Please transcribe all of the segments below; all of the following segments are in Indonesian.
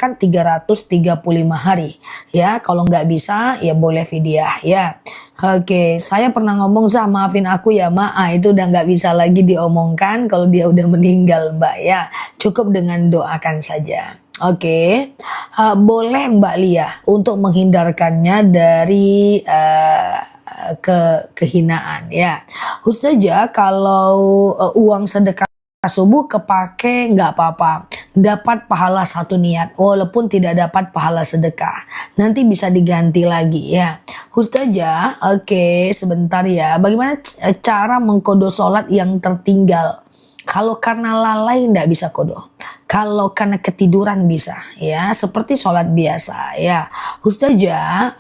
kan 335 hari ya. Kalau nggak bisa ya boleh fidyah ya. Oke, saya pernah ngomong maafin aku ya Mak, itu udah nggak bisa lagi diomongkan kalau dia udah meninggal Mbak ya. Cukup dengan doakan saja. Oke, boleh Mbak Lia untuk menghindarkannya dari kehinaan ya. Ustazah, kalau uang sedekah subuh kepake nggak apa-apa, dapat pahala satu niat walaupun tidak dapat pahala sedekah, nanti bisa diganti lagi ya. Ustazah, oke sebentar ya, bagaimana cara mengkodo sholat yang tertinggal? Kalau karena lalai nggak bisa kodo, kalau karena ketiduran bisa ya, seperti sholat biasa ya. Ustazah,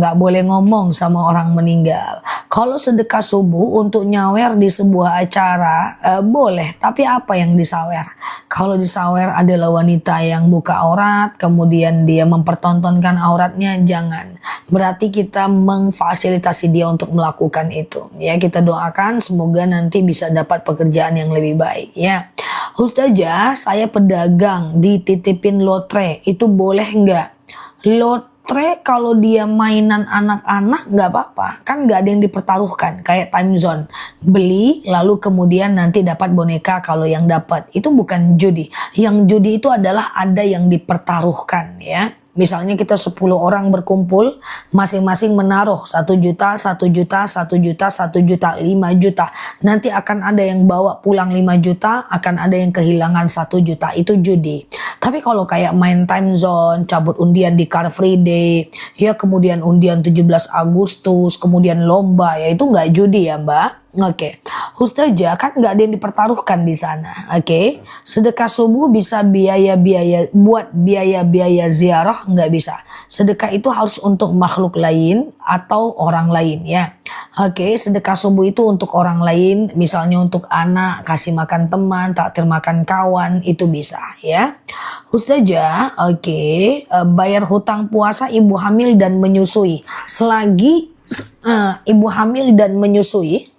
nggak boleh ngomong sama orang meninggal. Kalau sedekah subuh untuk nyawer di sebuah acara boleh, tapi apa yang disawer? Kalau disawer adalah wanita yang buka aurat, kemudian dia mempertontonkan auratnya, jangan. Berarti kita memfasilitasi dia untuk melakukan itu. Ya, kita doakan semoga nanti bisa dapat pekerjaan yang lebih baik ya. Ustazah, saya pedagang dititipin lotre, itu boleh nggak? Lotre kalau dia mainan anak-anak nggak apa-apa, kan nggak ada yang dipertaruhkan kayak time zone. Beli lalu kemudian nanti dapat boneka, kalau yang dapat itu bukan judi. Yang judi itu adalah ada yang dipertaruhkan ya. Misalnya kita 10 orang berkumpul, masing-masing menaruh 1 juta, 1 juta, 1 juta, 1 juta, 5 juta. Nanti akan ada yang bawa pulang 5 juta, akan ada yang kehilangan 1 juta. Itu judi. Tapi kalau kayak main time zone, cabut undian di Car Free Day, ya kemudian undian 17 Agustus, kemudian lomba, ya itu nggak judi ya Mbak. Oke, Ustazah, kan nggak ada yang dipertaruhkan di sana. Oke, sedekah subuh bisa biaya-biaya buat biaya-biaya ziarah nggak bisa. Sedekah itu harus untuk makhluk lain atau orang lain ya. Oke, sedekah subuh itu untuk orang lain, misalnya untuk anak, kasih makan teman, traktir makan kawan, itu bisa ya. Ustazah, oke, bayar hutang puasa ibu hamil dan menyusui. Selagi ibu hamil dan menyusui.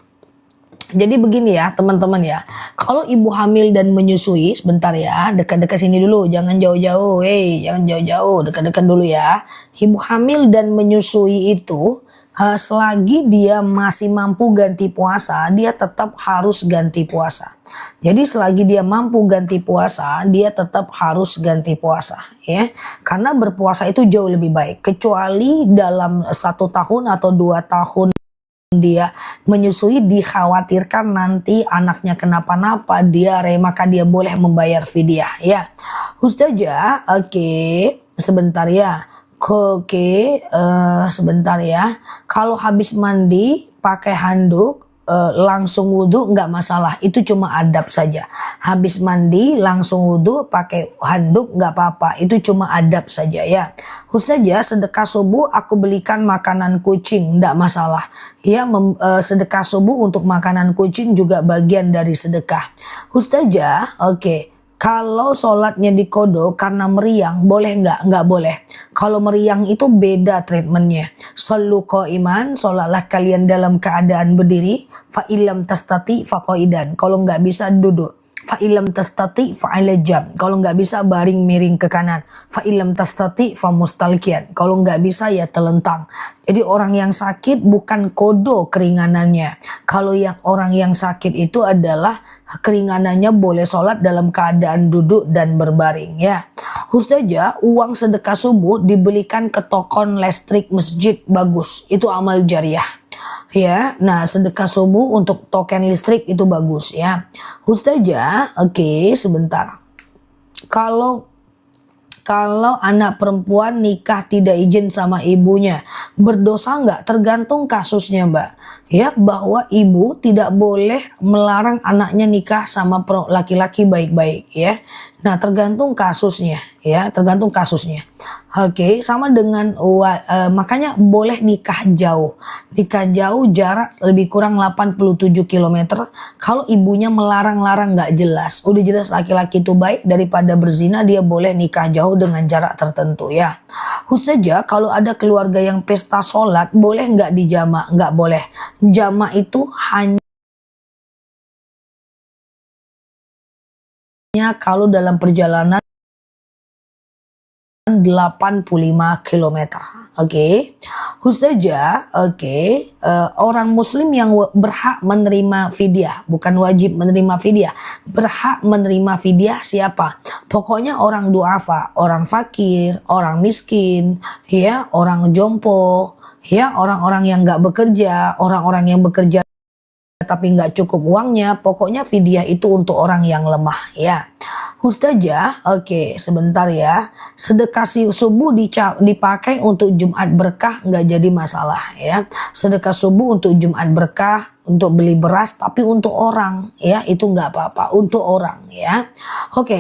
Jadi begini ya teman-teman ya, kalau ibu hamil dan menyusui, sebentar ya, dekat-dekat sini dulu, jangan jauh-jauh, jangan jauh-jauh, dekat-dekat dulu ya. Ibu hamil dan menyusui itu, selagi dia masih mampu ganti puasa, dia tetap harus ganti puasa. Jadi selagi dia mampu ganti puasa, dia tetap harus ganti puasa ya. Karena berpuasa itu jauh lebih baik, kecuali dalam 1 tahun atau 2 tahun dia menyusui, dikhawatirkan nanti anaknya kenapa-napa, diare, maka dia boleh membayar fidyah ya. Ustazah, oke, sebentar ya. Oke, sebentar ya. Kalau habis mandi pakai handuk langsung wudhu nggak masalah, itu cuma adab saja. Habis mandi langsung wudhu pakai handuk nggak apa-apa, itu cuma adab saja ya. Ustazah, sedekah subuh aku belikan makanan kucing, nggak masalah ya. Sedekah subuh untuk makanan kucing juga bagian dari sedekah. Ustazah, oke. Kalau sholatnya dikodo karena meriang, boleh nggak? Nggak boleh. Kalau meriang itu beda treatmentnya. Shollu qaiman, sholatlah kalian dalam keadaan berdiri. Fa illam tastati fa qaidan. Kalau nggak bisa duduk. Fa illam tastati fa ala jam. Kalau nggak bisa baring miring ke kanan. Fa illam tastati fa mustalqiyan. Kalau nggak bisa ya telentang. Jadi orang yang sakit bukan kodo keringanannya. Kalau yang orang yang sakit itu adalah keringanannya boleh sholat dalam keadaan duduk dan berbaring ya. Ustazah, uang sedekah subuh dibelikan ke tokon listrik masjid, bagus, itu amal jariah ya. Nah, sedekah subuh untuk token listrik itu bagus ya. Ustazah, oke, sebentar. Kalau anak perempuan nikah tidak izin sama ibunya, berdosa nggak? Tergantung kasusnya Mbak. Ya, bahwa ibu tidak boleh melarang anaknya nikah sama laki-laki baik-baik ya. Nah, tergantung kasusnya ya, tergantung kasusnya. Oke, sama dengan makanya boleh nikah jauh. Nikah jauh jarak lebih kurang 87 km. Kalau ibunya melarang-larang nggak jelas. Udah jelas laki-laki itu baik, daripada berzina dia boleh nikah jauh dengan jarak tertentu ya. Ustazah, kalau ada keluarga yang pesta sholat, boleh nggak dijamak? Nggak boleh. Jamak itu hanya kalau dalam perjalanan 85 km. Oke, Ustazah, orang muslim yang berhak menerima fidyah, bukan wajib menerima fidyah, berhak menerima fidyah siapa? Pokoknya orang duafa, orang fakir, orang miskin, ya, orang jompo, ya, orang-orang yang nggak bekerja, orang-orang yang bekerja tapi nggak cukup uangnya, pokoknya fidyah itu untuk orang yang lemah, ya. Ustazah, sebentar ya. Sedekah subuh dipakai untuk Jumat berkah, nggak jadi masalah ya. Sedekah subuh untuk Jumat berkah, untuk beli beras, tapi untuk orang ya, itu nggak apa-apa, untuk orang ya.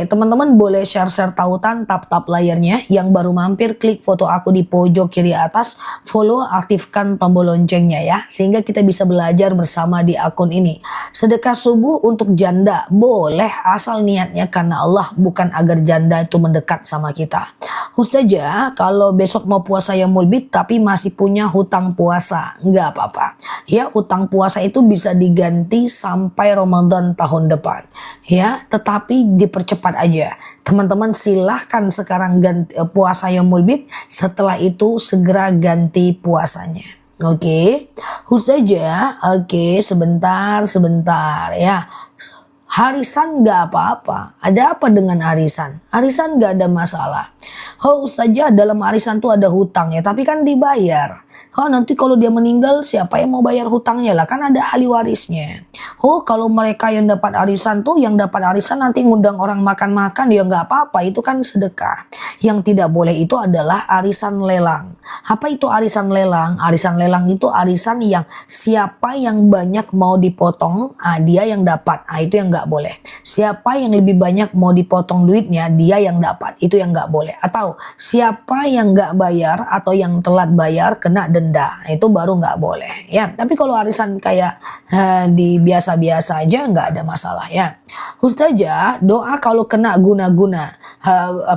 Teman-teman boleh share tautan, tap layarnya. Yang baru mampir, klik foto aku di pojok kiri atas, follow, aktifkan tombol loncengnya ya, sehingga kita bisa belajar bersama di akun ini. Sedekah subuh untuk janda boleh, asal niatnya karena Allah, bukan agar janda itu mendekat sama kita. Ustazah, kalau besok mau puasa Yaumul Bid tapi masih punya hutang puasa, nggak apa-apa ya. Hutang puasa itu bisa diganti sampai Ramadan tahun depan ya, tetapi dipercepat aja. Teman-teman silahkan sekarang ganti puasa Yaumul Bid, setelah itu segera ganti puasanya. Ustazah, sebentar ya. Harisan nggak apa-apa. Ada apa dengan harisan? Harisan nggak ada masalah. Ustazah, dalam harisan tuh ada hutang ya, tapi kan dibayar. Nanti kalau dia meninggal, siapa yang mau bayar hutangnya lah? Kan ada ahli warisnya. Kalau mereka yang dapat arisan tuh, yang dapat arisan nanti ngundang orang makan-makan, ya nggak apa-apa, itu kan sedekah. Yang tidak boleh itu adalah arisan lelang. Apa itu arisan lelang? Arisan lelang itu arisan yang siapa yang banyak mau dipotong, dia yang dapat. Itu yang nggak boleh. Siapa yang lebih banyak mau dipotong duitnya, dia yang dapat. Itu yang nggak boleh. Atau siapa yang nggak bayar atau yang telat bayar kena denda, itu baru nggak boleh ya. Tapi kalau arisan kayak di biasa-biasa aja nggak ada masalah ya. Ustazah, doa kalau kena guna-guna.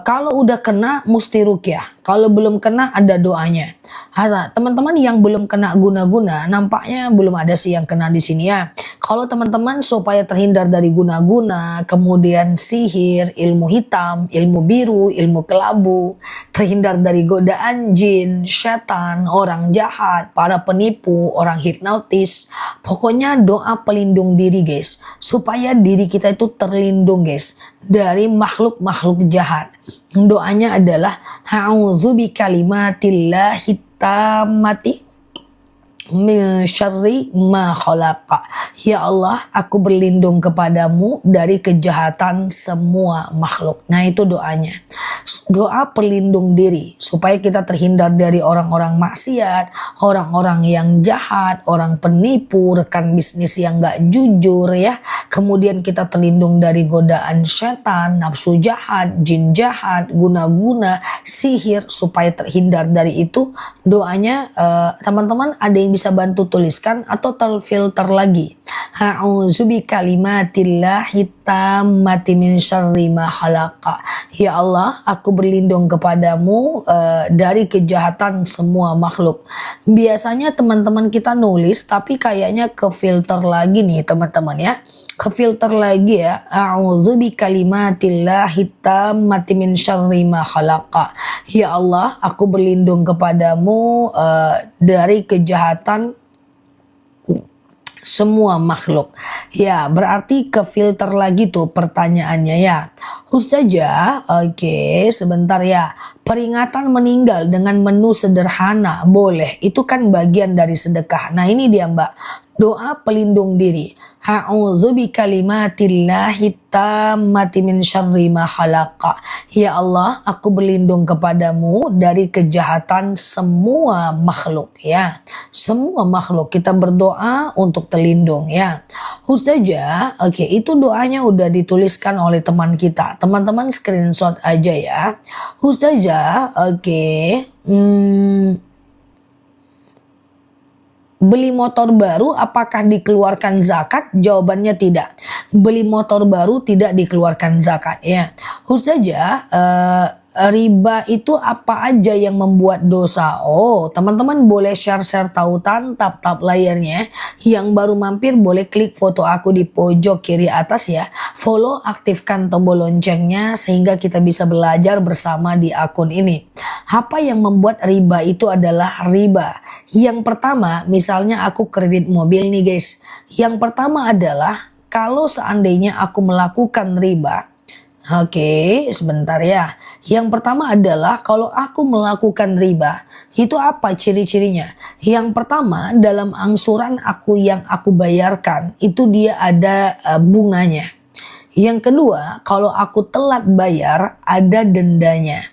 Kalau udah kena mesti ruqyah. Kalau belum kena ada doanya. Teman-teman yang belum kena guna-guna, nampaknya belum ada sih yang kena di sini ya. Kalau teman-teman supaya terhindar dari guna-guna, kemudian sihir, ilmu hitam, ilmu biru, ilmu kelabu, terhindar dari godaan jin, setan, orang jahat, para penipu, orang hipnotis, pokoknya doa pelindung diri guys, supaya diri kita itu terlindung guys dari makhluk-makhluk jahat. Doanya adalah a'udzu bikalimatillahi tammati min syarri ma khalaqa. Ya Allah, aku berlindung kepadamu dari kejahatan semua makhluk. Nah, itu doanya. Doa pelindung diri supaya kita terhindar dari orang-orang maksiat, orang-orang yang jahat, orang penipu, rekan bisnis yang gak jujur ya. Kemudian kita terlindung dari godaan setan, nafsu jahat, jin jahat, guna-guna, sihir. Supaya terhindar dari itu, doanya teman-teman ada yang bisa bantu tuliskan atau terfilter lagi. A'udzu bikalimatillahi tammati min syarri ma khalaqa. Ya Allah, aku berlindung kepadamu dari kejahatan semua makhluk. Biasanya teman-teman kita nulis tapi kayaknya ke filter lagi nih teman-teman ya. Ke filter lagi ya. A'udzu bikalimatillahi tammati min syarri ma khalaqa. Ya Allah, aku berlindung kepadamu dari kejahatan semua makhluk. Ya, berarti ke filter lagi tuh pertanyaannya ya. Ustazah, sebentar ya. Peringatan meninggal dengan menu sederhana boleh. Itu kan bagian dari sedekah. Nah, ini dia Mbak. Doa pelindung diri. A'udzu bikalimatillahi tammati min syarri ma khalaqa. Ya Allah, aku berlindung kepadamu dari kejahatan semua makhluk ya. Semua makhluk kita berdoa untuk terlindung ya. Ustazah, itu doanya udah dituliskan oleh teman kita. Teman-teman screenshot aja ya. Ustazah, beli motor baru apakah dikeluarkan zakat? Jawabannya tidak. Beli motor baru tidak dikeluarkan zakat ya. Ustazah, riba itu apa aja yang membuat dosa? Teman-teman boleh share tautan, tap layarnya. Yang baru mampir boleh klik foto aku di pojok kiri atas ya. Follow, aktifkan tombol loncengnya sehingga kita bisa belajar bersama di akun ini. Apa yang membuat riba itu adalah riba? Yang pertama, misalnya aku kredit mobil nih guys. Yang pertama adalah kalau seandainya aku melakukan riba. Oke, sebentar ya. Yang pertama adalah kalau aku melakukan riba, itu apa ciri-cirinya? Yang pertama, dalam angsuran yang aku bayarkan, itu dia ada bunganya. Yang kedua, kalau aku telat bayar, ada dendanya.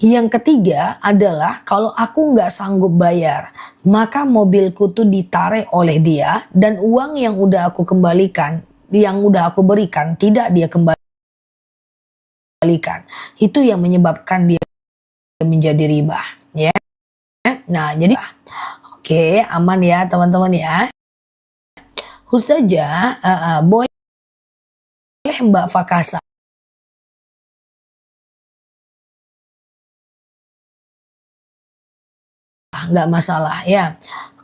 Yang ketiga adalah kalau aku nggak sanggup bayar, maka mobilku tuh ditarik oleh dia dan uang yang udah aku kembalikan, yang udah aku berikan tidak dia kembalikan. Itu yang menyebabkan dia menjadi riba, ya. Nah, jadi oke, aman ya teman-teman ya. Ustazah, boleh Mbak Fakasa nggak masalah ya.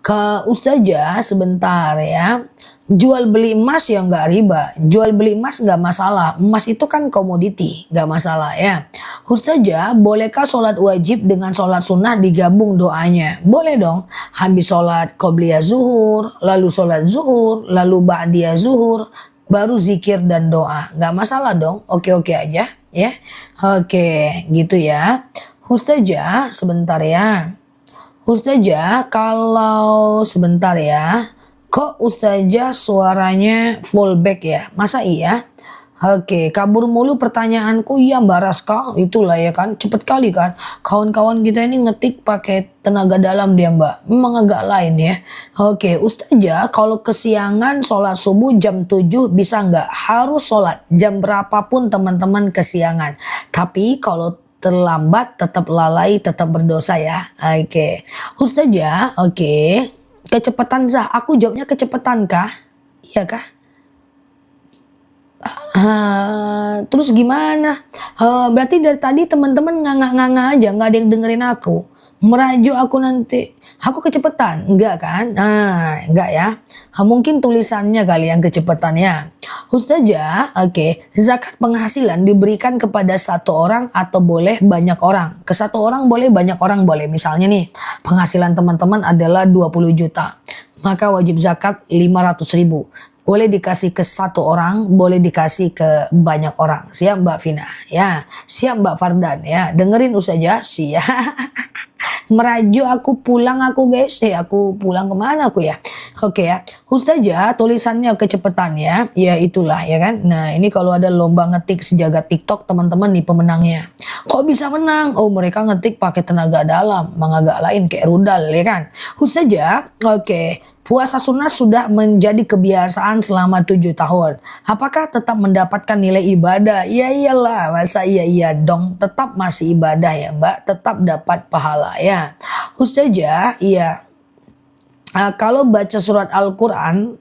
Ke Ustazah sebentar ya. Jual beli emas ya nggak riba. Jual beli emas nggak masalah. Emas itu kan komoditi, nggak masalah ya. Ustazah, bolehkah sholat wajib dengan sholat sunnah digabung doanya? Boleh dong. Habis sholat qobliyah zuhur, lalu sholat zuhur, lalu ba'diyah zuhur, baru zikir dan doa. Nggak masalah dong. Oke-oke aja ya. Oke, gitu ya. Ustazah, sebentar ya. Ustazah, kalau sebentar ya, kok Ustazah suaranya fullback ya? Masa iya? Oke, kabur mulu pertanyaanku. Iya Mbak Raska, itulah ya kan, cepet kali kan. Kawan-kawan kita ini ngetik pakai tenaga dalam dia Mbak, memang agak lain ya. Oke, Ustazah, kalau kesiangan sholat subuh jam 7 bisa nggak? Harus sholat jam berapapun teman-teman kesiangan. Tapi kalau terlambat tetap lalai, tetap berdosa ya. Oke. Ustazah, oke. Kecepatan Zah, aku jawabnya kecepatan kah? Iya kah? Terus gimana? Berarti dari tadi teman-teman nganga-nganga aja, nggak ada yang dengerin aku. Merajuk aku nanti. Aku kecepatan, enggak kan? Enggak ya. Mungkin tulisannya kali yang kecepatannya. Ustazah, oke. Zakat penghasilan diberikan kepada satu orang atau boleh banyak orang? Ke satu orang boleh, banyak orang boleh. Misalnya nih, penghasilan teman-teman adalah 20 juta. Maka wajib zakat 500 ribu. Boleh dikasih ke satu orang, boleh dikasih ke banyak orang. Siap Mbak Vina? Ya. Siap Mbak Fardan? Ya. Dengerin Ustazah? Siap. Merajuk aku pulang aku guys. Aku pulang kemana aku ya? Oke ya. Ustazah, tulisannya kecepatan ya. Ya itulah ya kan. Nah ini kalau ada lomba ngetik sejagat TikTok teman-teman nih pemenangnya. Kok bisa menang? Oh mereka ngetik pakai tenaga dalam. Emang agak lain kayak rudal ya kan. Ustazah, oke. Puasa sunnah sudah menjadi kebiasaan selama 7 tahun. Apakah tetap mendapatkan nilai ibadah? Ya iyalah, masa iya dong. Tetap masih ibadah ya Mbak. Tetap dapat pahala ya. Ustazah, iya. Kalau baca surat Al-Quran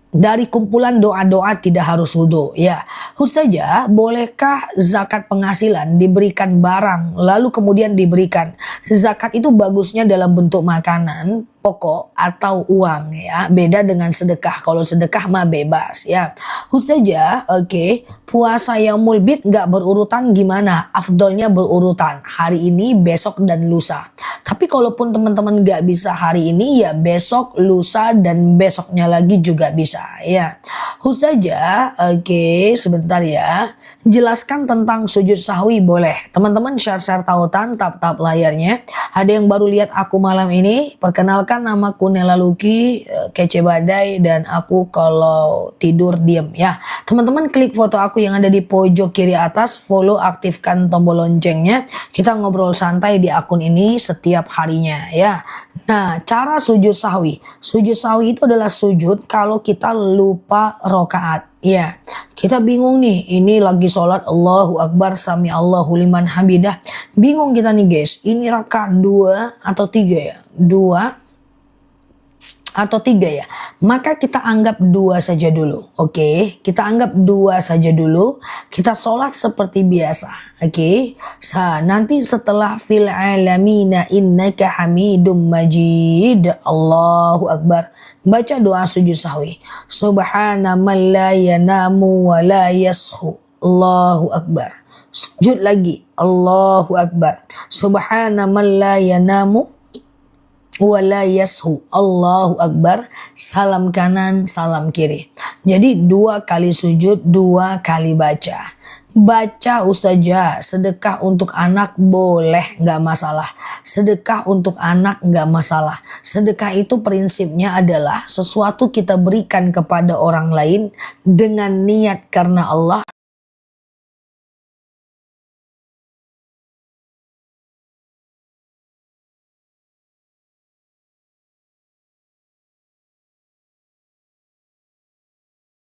dari kumpulan doa-doa tidak harus wudhu ya. Ustazah, bolehkah zakat penghasilan diberikan barang lalu kemudian diberikan? Zakat itu bagusnya dalam bentuk makanan pokok atau uang ya. Beda dengan sedekah. Kalau sedekah mah bebas ya. Ustazah, oke. Puasa yaumul bid nggak berurutan gimana? Afdolnya berurutan. Hari ini, besok dan lusa. Tapi kalaupun teman-teman nggak bisa hari ini ya besok, lusa dan besoknya lagi juga bisa ya. Ustazah, oke, sebentar ya. Jelaskan tentang sujud sahwi boleh. Teman-teman share-share tautan, tap-tap layarnya. Ada yang baru lihat aku malam ini? Perkenalkan, namaku Nela Luki, kece badai, dan aku kalau tidur diem ya. Teman-teman klik foto aku yang ada di pojok kiri atas, follow, aktifkan tombol loncengnya. Kita ngobrol santai di akun ini setiap harinya ya. Nah, cara sujud sahwi. Sujud sahwi itu adalah sujud kalau kita lupa rokaat. Ya, kita bingung nih, ini lagi sholat Allahu Akbar, sami Allahu liman hamidah. Bingung kita nih guys, ini rakaat 2 atau 3 ya? 2 atau 3 ya? Maka kita anggap 2 saja dulu, oke? Kita anggap 2 saja dulu, kita sholat seperti biasa, oke? Nanti setelah fil alamina innaka hamidum majid, Allahu Akbar, baca doa sujud sahwi. Subhana man la yanamu wa la yashu. Allahu Akbar. Sujud lagi. Allahu Akbar. Subhana man la yanamu wala yashu. Allahu Akbar. Salam kanan, salam kiri. Jadi 2 kali sujud, 2 kali baca. Baca ustazah, sedekah untuk anak boleh, nggak masalah. Sedekah untuk anak nggak masalah. Sedekah itu prinsipnya adalah sesuatu kita berikan kepada orang lain dengan niat karena Allah.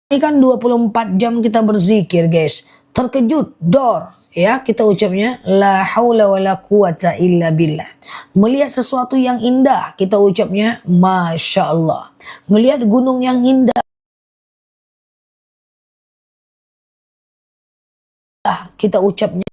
Ini kan 24 jam kita berzikir guys. Terkejut, dor. Ya, kita ucapnya la haula wala quwata illa billah. Melihat sesuatu yang indah, kita ucapnya masya Allah. Melihat gunung yang indah, kita ucapnya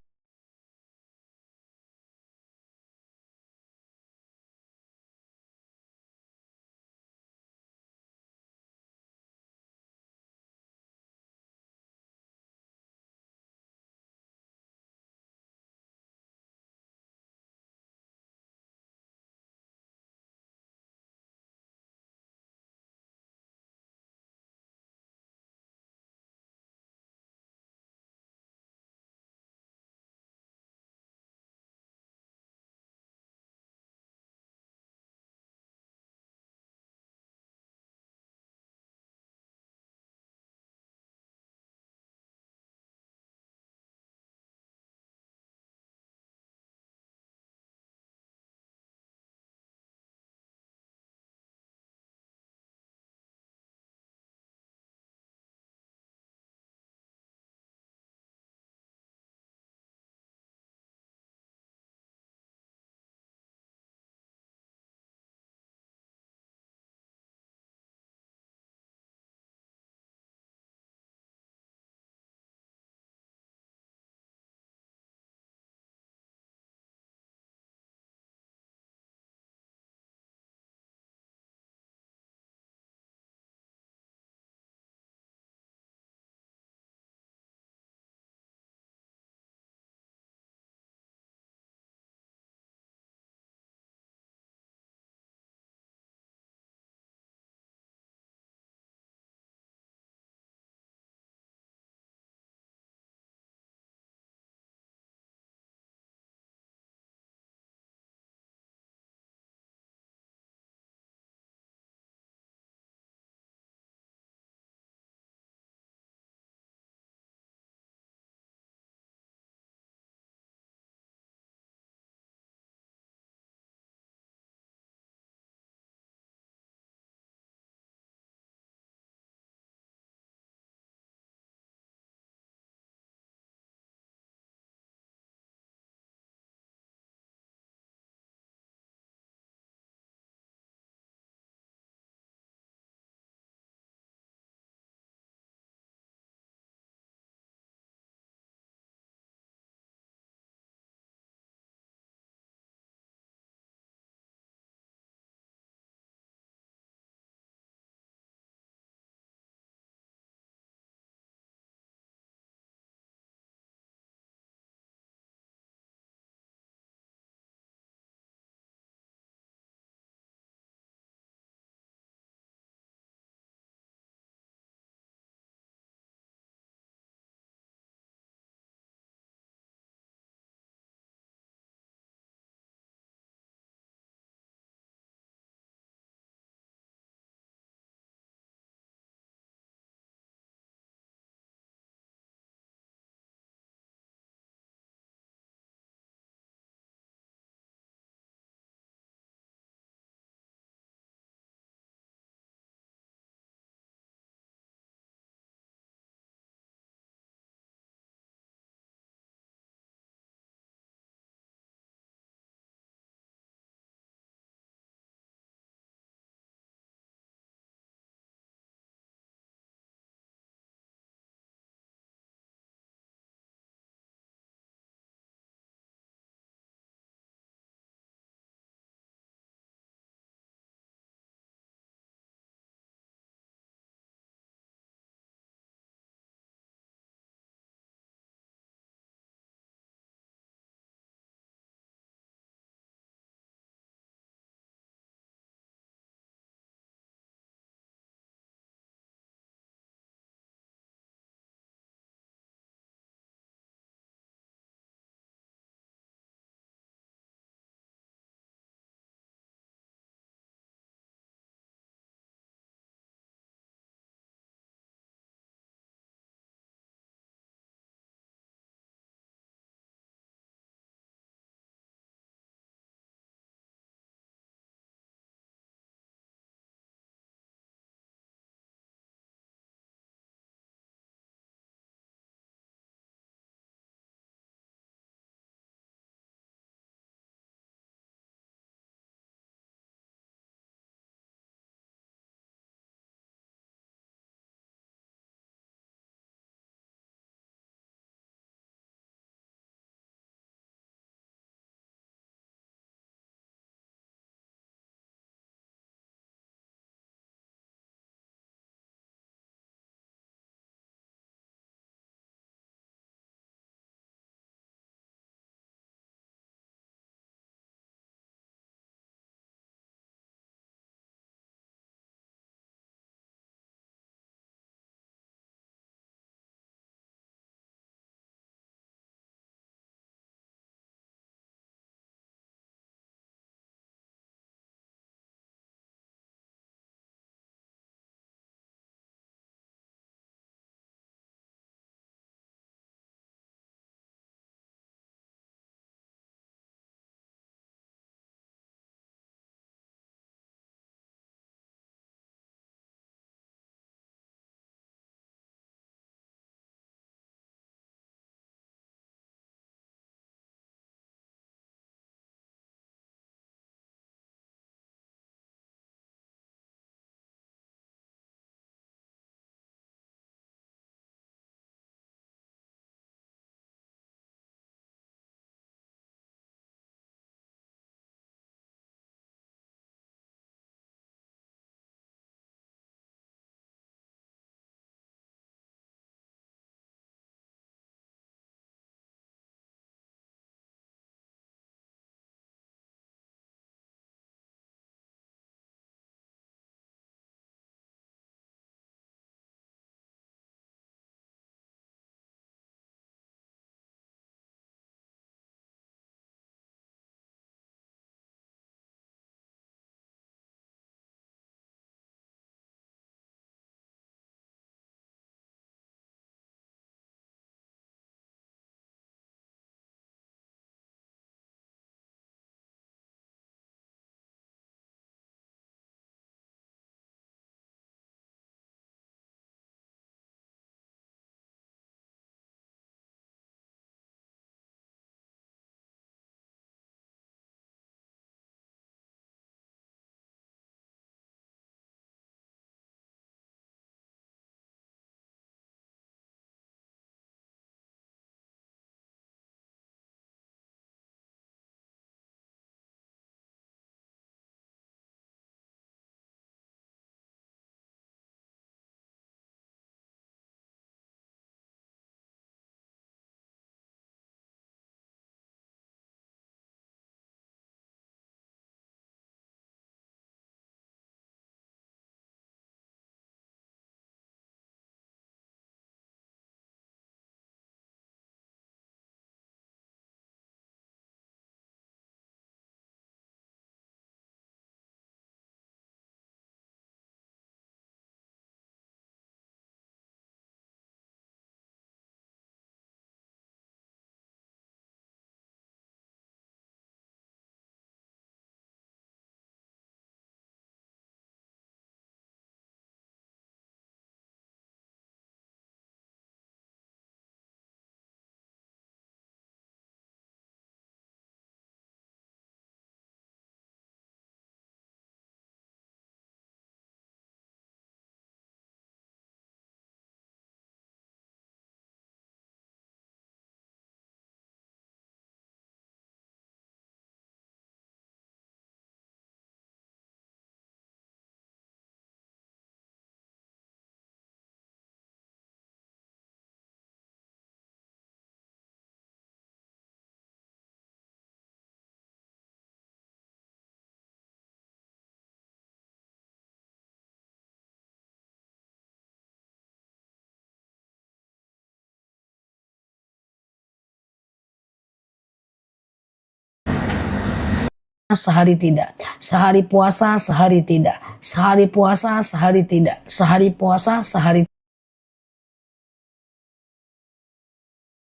sehari tidak. Sehari puasa, sehari tidak. Sehari puasa, sehari tidak. Sehari puasa, sehari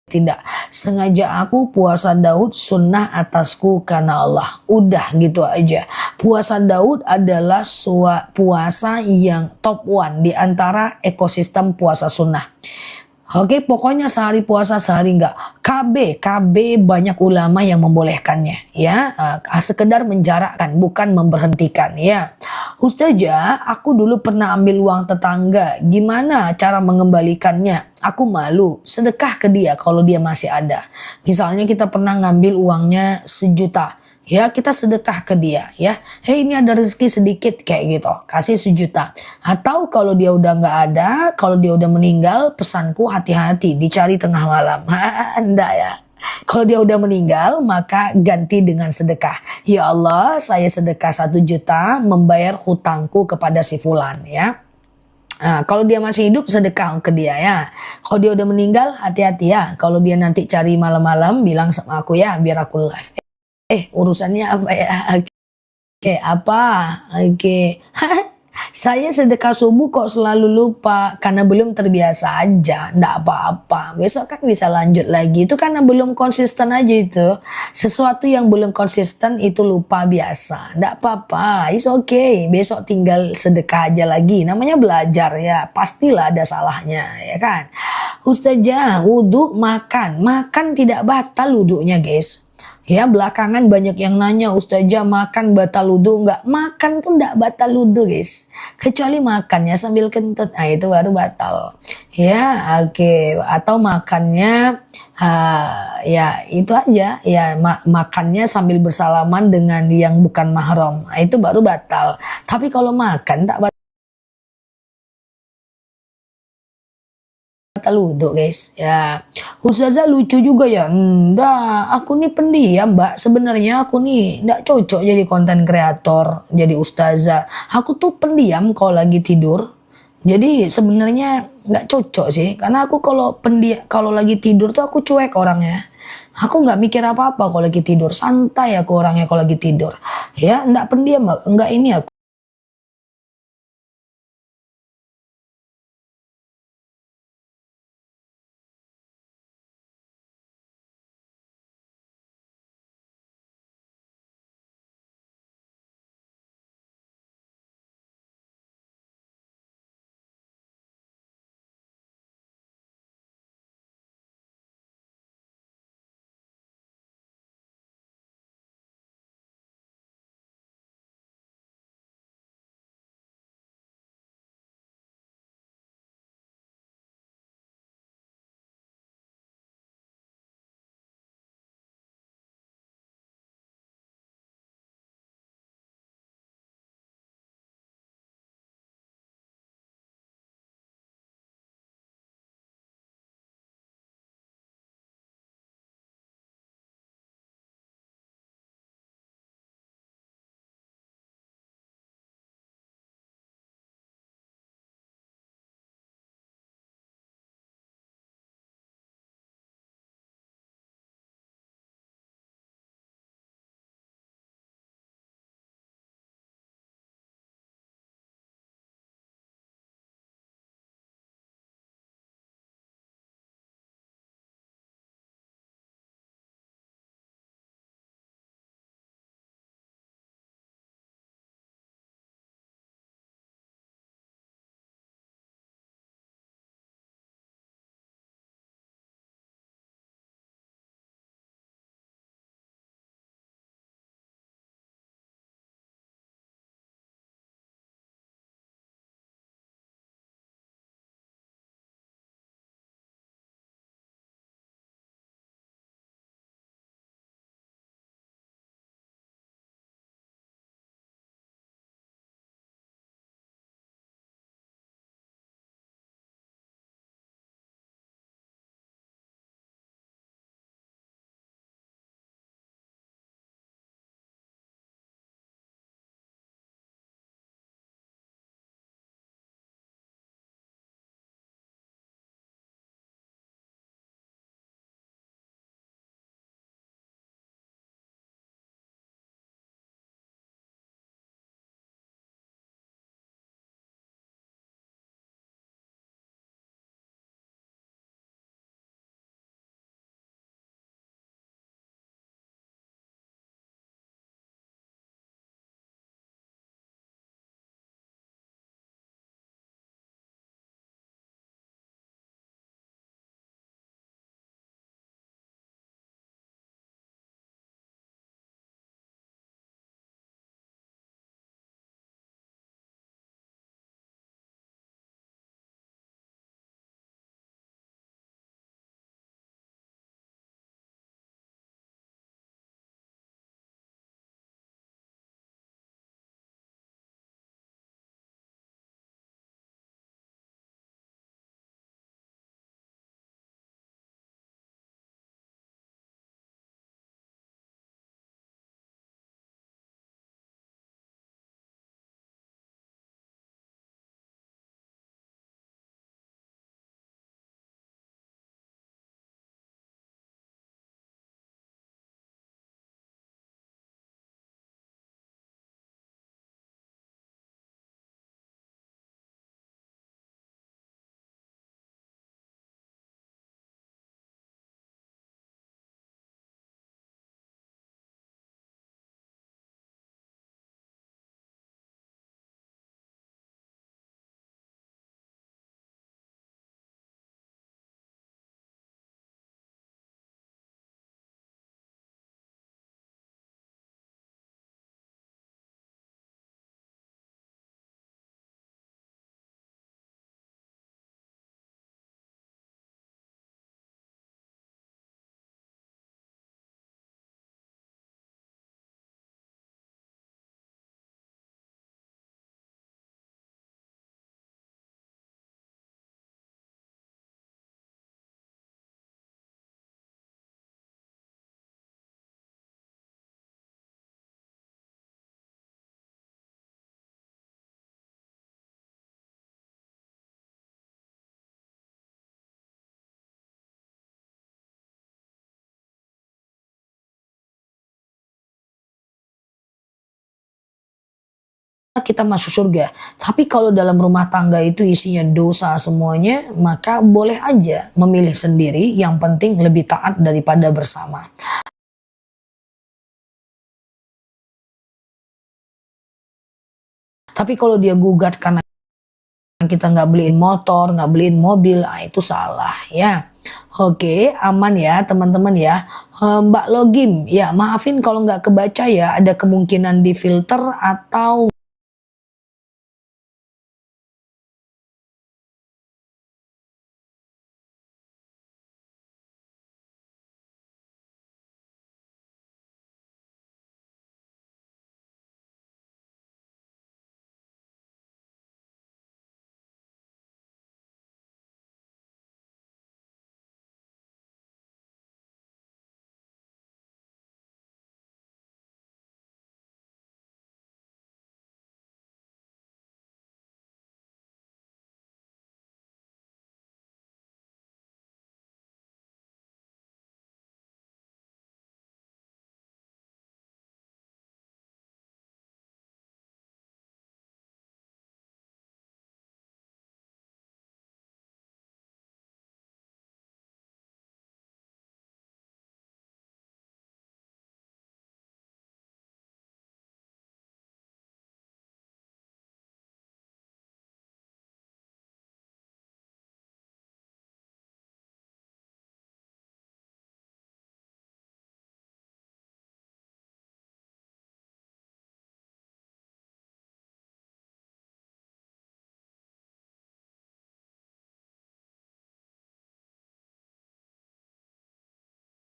tidak. Sengaja aku puasa Daud sunnah atasku karena Allah. Udah gitu aja. Puasa Daud adalah puasa yang top one di antara ekosistem puasa sunnah. Oke, pokoknya sehari puasa, sehari enggak. KB banyak ulama yang membolehkannya, ya. Sekedar menjarakkan, bukan memberhentikan, ya. Ustazah, aku dulu pernah ambil uang tetangga. Gimana cara mengembalikannya? Aku malu. Sedekah ke dia kalau dia masih ada. Misalnya kita pernah ngambil uangnya 1 juta. Ya, kita sedekah ke dia, ya. Hei, ini ada rezeki sedikit kayak gitu, kasih 1 juta. Atau kalau dia udah nggak ada, kalau dia udah meninggal, pesanku hati-hati, dicari tengah malam. Enggak ya. Kalau dia udah meninggal, maka ganti dengan sedekah. Ya Allah, saya sedekah 1 juta membayar hutangku kepada si fulan, ya. Nah, kalau dia masih hidup, sedekah ke dia, ya. Kalau dia udah meninggal, hati-hati ya. Kalau dia nanti cari malam-malam, bilang sama aku ya, biar aku live. Urusannya apa ya? Oke, apa? Oke. Saya sedekah subuh kok selalu lupa karena belum terbiasa aja. Nggak apa-apa. Besok kan bisa lanjut lagi. Itu karena belum konsisten aja itu. Sesuatu yang belum konsisten itu lupa biasa. Nggak apa-apa. It's okay. Besok tinggal sedekah aja lagi. Namanya belajar ya. Pastilah ada salahnya ya kan. Ustazah, wudhu makan. Makan tidak batal wudhunya guys. Ya, belakangan banyak yang nanya, Ustazah makan batal wudu enggak? Makan tuh enggak batal wudu guys. Kecuali makannya sambil kentut, nah itu baru batal. Ya, oke. Atau makannya, ya itu aja. Ya, makannya sambil bersalaman dengan yang bukan mahram. Nah, itu baru batal. Tapi kalau makan tak batal wudhu guys, ya. Ustazah lucu juga ya. Enggak, aku nih pendiam mbak. Sebenarnya aku nih enggak cocok jadi konten kreator, jadi ustazah. Aku tuh pendiam kalau lagi tidur. Jadi sebenarnya nggak cocok sih, karena aku kalau lagi tidur tuh aku cuek orangnya. Aku nggak mikir apa-apa kalau lagi tidur, santai aku orangnya kalau lagi tidur. Ya, nggak pendiam, nggak ini aku. kita masuk surga. Tapi kalau dalam rumah tangga itu isinya dosa semuanya, maka boleh aja memilih sendiri, yang penting lebih taat daripada bersama. Tapi kalau dia gugat karena kita nggak beliin motor, nggak beliin mobil, itu salah ya. Oke, aman ya teman-teman ya. Mbak Logim, ya maafin kalau nggak kebaca ya, ada kemungkinan di filter atau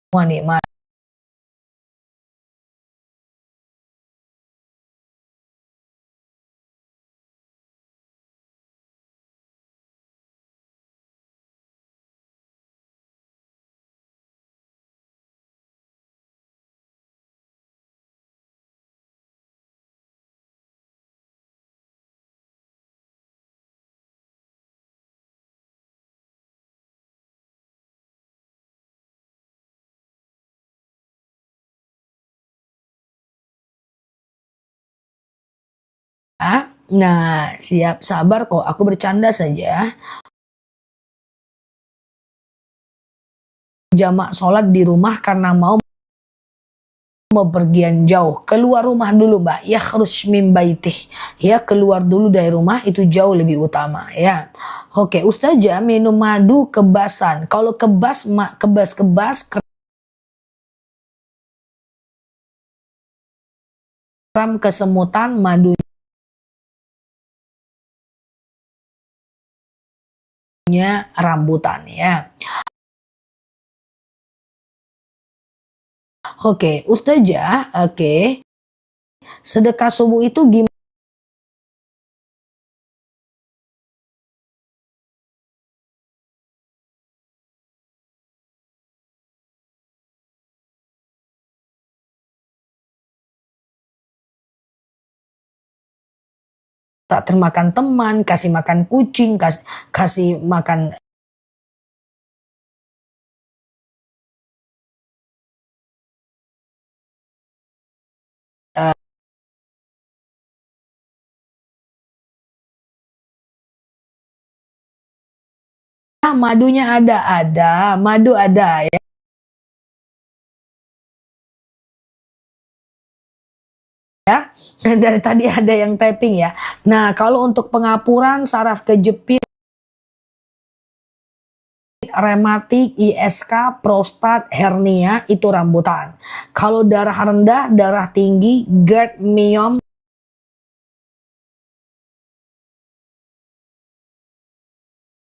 nikmat. Nah, siap sabar kok, aku bercanda saja. Jamak sholat di rumah karena mau bepergian jauh, keluar rumah dulu mbak, ya harus min baitih, ya keluar dulu dari rumah itu jauh lebih utama ya. Oke, Ustazah, minum madu kebasan, kalau kebas kram kesemutan, madunya rambutan ya. Oke, Ustazah, oke, sedekah subuh itu gimana? Tak termakan teman, kasih makan kucing, kasih makan madunya ada, madu ada ya. Dari tadi ada yang typing ya. Nah, kalau untuk pengapuran, saraf kejepit, rematik, ISK, prostat, hernia, itu rambutan. Kalau darah rendah, darah tinggi, GERD, myom,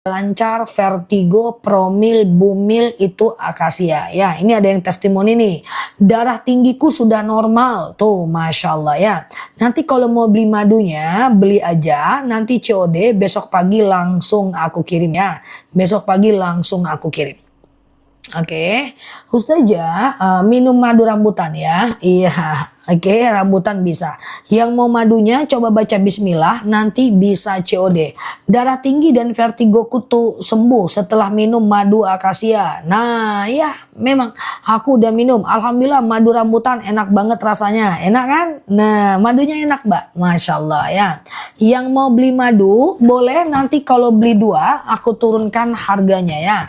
lancar, vertigo, promil, bumil, itu akasia ya. Ini ada yang testimoni nih, darah tinggiku sudah normal tuh, Masya Allah ya. Nanti kalau mau beli madunya, beli aja, nanti COD besok pagi langsung aku kirim ya, besok pagi langsung aku kirim. Oke, Ustazah, minum madu rambutan ya. Iya, oke, rambutan bisa. Yang mau madunya coba baca bismillah, nanti bisa COD. Darah tinggi dan vertigo kutu sembuh setelah minum madu akasia. Nah, ya memang aku udah minum. Alhamdulillah madu rambutan enak banget rasanya. Enak kan? Nah, madunya enak, Mbak. Masya Allah ya. Yang mau beli madu, boleh nanti kalau beli dua, aku turunkan harganya ya.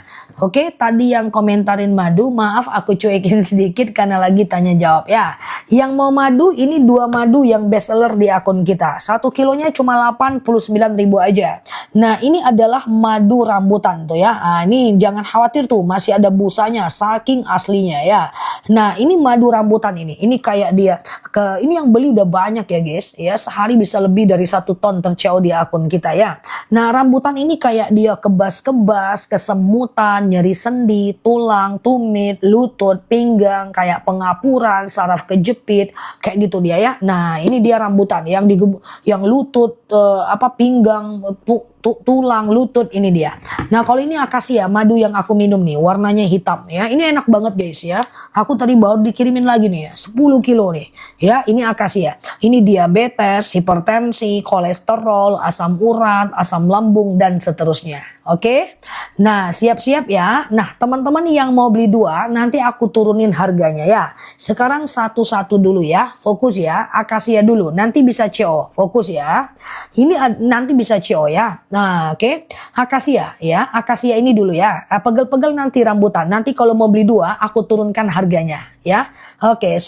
Oke, tadi yang komentarin madu, maaf aku cuekin sedikit karena lagi tanya jawab ya. Yang mau madu, ini dua madu yang best seller di akun kita. 1 kilonya cuma 89.000 aja. Nah, ini adalah madu rambutan tuh ya. Nah, ini jangan khawatir tuh, masih ada busanya, saking aslinya ya. Nah, ini madu rambutan ini. Ini kayak dia, ini yang beli udah banyak ya guys. Ya, sehari bisa lebih dari 1 ton tercau di akun kita ya. Nah, rambutan ini kayak dia kebas-kebas, kesemutan, nyeri sendi, tulang, tumit, lutut, pinggang, kayak pengapuran, saraf kejepit, kayak gitu dia ya. Nah, ini dia rambutan yang lutut, pinggang, tulang, lutut, ini dia. Nah, kalau ini akasia, madu yang aku minum nih, warnanya hitam ya. Ini enak banget guys ya. Aku tadi baru dikirimin lagi nih ya, 10 kilo nih. Ya, ini akasia. Ini diabetes, hipertensi, kolesterol, asam urat, asam lambung, dan seterusnya. Oke. Nah, siap-siap ya. Nah, teman-teman yang mau beli dua, nanti aku turunin harganya ya. Sekarang satu-satu dulu ya. Fokus ya. Akasia dulu. Nanti bisa CO. Fokus ya. Ini nanti bisa CO ya. Nah, oke. Akasia ya. Akasia ini dulu ya. Pegel-pegel nanti rambutan. Nanti kalau mau beli dua, aku turunkan harganya ya. Oke.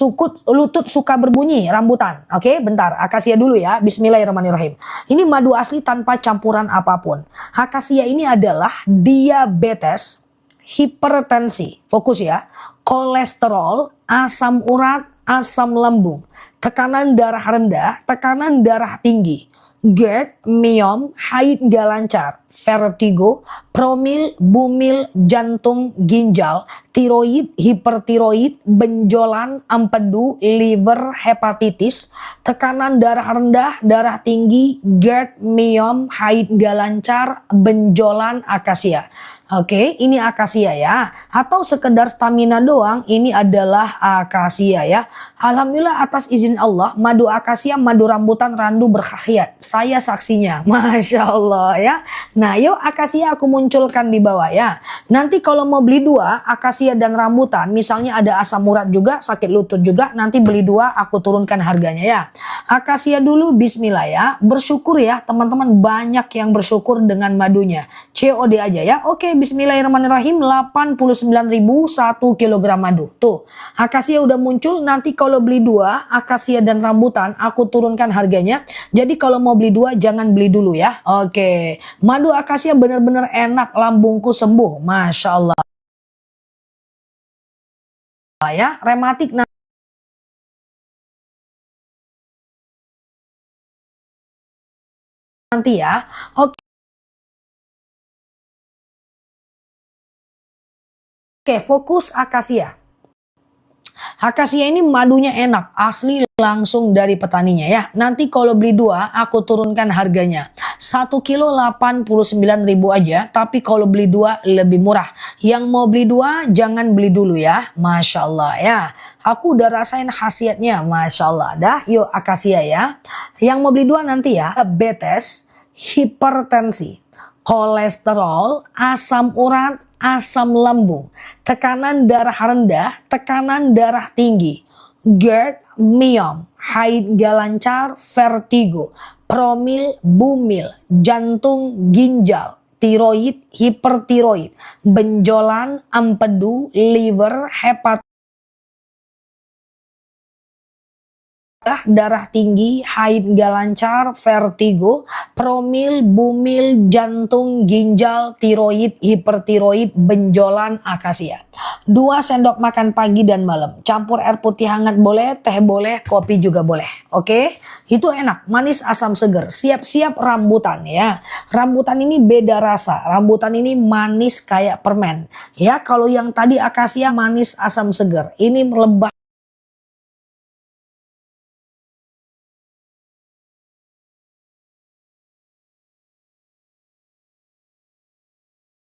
Lutut suka berbunyi rambutan. Oke, bentar. Akasia dulu ya. Bismillahirrahmanirrahim. Ini madu asli tanpa campuran apapun. Akasia ini adalah diabetes, hipertensi, fokus ya, kolesterol, asam urat, asam lambung, tekanan darah rendah, tekanan darah tinggi, GERD, myom, haid gak lancar, vertigo, promil, bumil, jantung, ginjal, tiroid, hipertiroid, benjolan, empedu, liver, hepatitis, tekanan darah rendah, darah tinggi, GERD, myom, haid gak lancar, benjolan, akasia. Oke, ini akasia ya. Atau sekedar stamina doang, ini adalah akasia ya. Alhamdulillah atas izin Allah, madu akasia, madu rambutan randu berkhasiat. Saya saksinya. Masya Allah ya. Nah, yuk akasia aku munculkan di bawah ya. Nanti kalau mau beli dua, akasia dan rambutan, misalnya ada asam urat juga, sakit lutut juga, nanti beli dua aku turunkan harganya ya. Akasia dulu bismillah ya. Bersyukur ya teman-teman, banyak yang bersyukur dengan madunya. COD aja ya. Oke, bismillahirrahmanirrahim. 89.000 1 kilogram madu. Tuh, akasia udah muncul. Nanti kalau beli dua, akasia dan rambutan, aku turunkan harganya. Jadi kalau mau beli dua, jangan beli dulu ya. Oke, madu akasia benar-benar enak, lambungku sembuh. Masya Allah ya. Rematik nanti ya. Oke, fokus akasia. Akasia ini madunya enak, asli langsung dari petaninya ya. Nanti kalau beli dua, aku turunkan harganya. 1 kilo 89.000 aja, tapi kalau beli dua lebih murah. Yang mau beli dua, jangan beli dulu ya. Masya Allah ya. Aku udah rasain khasiatnya, Masya Allah. Dah, yuk akasia ya. Yang mau beli dua nanti ya, diabetes, hipertensi, kolesterol, asam urat, asam lambung, tekanan darah rendah, tekanan darah tinggi, GERD, myom, haid gak lancar, vertigo, promil, bumil, jantung, ginjal, tiroid, hipertiroid, benjolan, empedu, liver, hepatitis, darah tinggi, haid gak lancar, vertigo, promil, bumil, jantung, ginjal, tiroid, hipertiroid, benjolan, akasia. 2 sendok makan pagi dan malam. Campur air putih hangat boleh, teh boleh, kopi juga boleh. Oke, itu enak, manis asam seger. Siap-siap rambutan ya. Rambutan ini beda rasa. Rambutan ini manis kayak permen. Ya, kalau yang tadi akasia manis asam seger. Ini lebah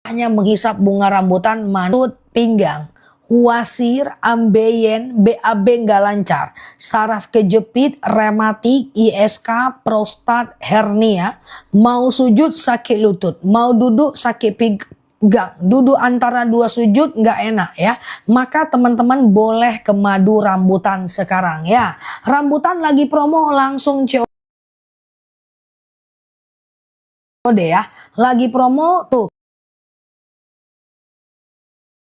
hanya menghisap bunga rambutan, manut, pinggang, wasir, ambeien, BAB nggak lancar, saraf kejepit, rematik, ISK, prostat, hernia, mau sujud sakit lutut, mau duduk sakit pinggang, duduk antara dua sujud nggak enak ya, maka teman-teman boleh ke madu rambutan sekarang ya. Rambutan lagi promo, langsung COD ya, lagi promo tuh.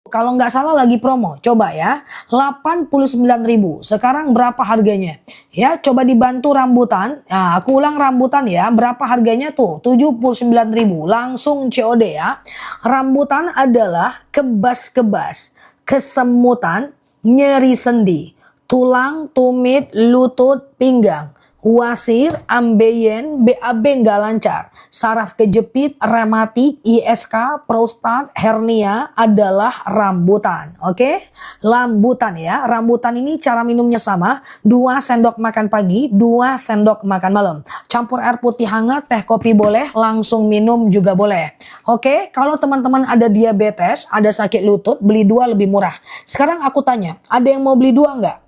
Kalau nggak salah lagi promo, coba ya, 89.000. Sekarang berapa harganya? Ya, coba dibantu rambutan. Nah, aku ulang rambutan ya, berapa harganya tuh? 79.000. Langsung COD ya. Rambutan adalah kebas-kebas, kesemutan, nyeri sendi, tulang, tumit, lutut, pinggang, wasir, ambeien, BAB nggak lancar, saraf kejepit, rematik, ISK, prostat, hernia adalah rambutan. Oke, rambutan ya. Rambutan ini cara minumnya sama, 2 sendok makan pagi, 2 sendok makan malam. Campur air putih hangat, teh kopi boleh, langsung minum juga boleh. Oke, kalau teman-teman ada diabetes, ada sakit lutut, beli 2 lebih murah. Sekarang aku tanya, ada yang mau beli 2 nggak?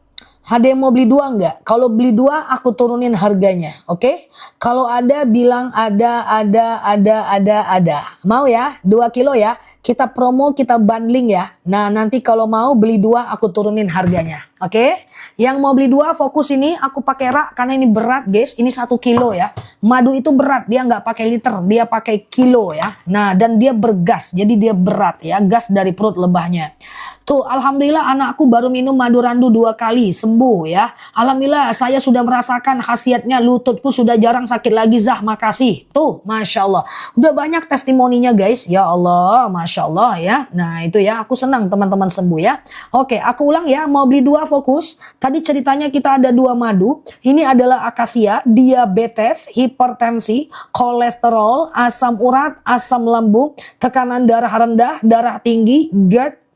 Ada yang mau beli 2 nggak? Kalau beli 2 aku turunin harganya, oke? Kalau ada bilang ada. Mau ya? 2 kilo ya? Kita promo, kita bundling ya. Nah nanti kalau mau beli 2 aku turunin harganya, oke? Yang mau beli 2 fokus ini aku pakai rak karena ini berat guys. Ini 1 kilo ya. Madu itu berat, dia nggak pakai liter, dia pakai kilo ya. Nah dan dia bergas, jadi dia berat ya, gas dari perut lebahnya. Tuh, alhamdulillah anakku baru minum madu randu 2 kali, sembuh ya. Alhamdulillah saya sudah merasakan khasiatnya, lututku sudah jarang sakit lagi, Zah, makasih. Tuh, Masya Allah. Udah banyak testimoninya guys, ya Allah, Masya Allah ya. Nah itu ya, aku senang teman-teman sembuh ya. Oke, aku ulang ya, mau beli 2 fokus. Tadi ceritanya kita ada 2 madu. Ini adalah akasia, diabetes, hipertensi, kolesterol, asam urat, asam lambung, tekanan darah rendah, darah tinggi, GERD,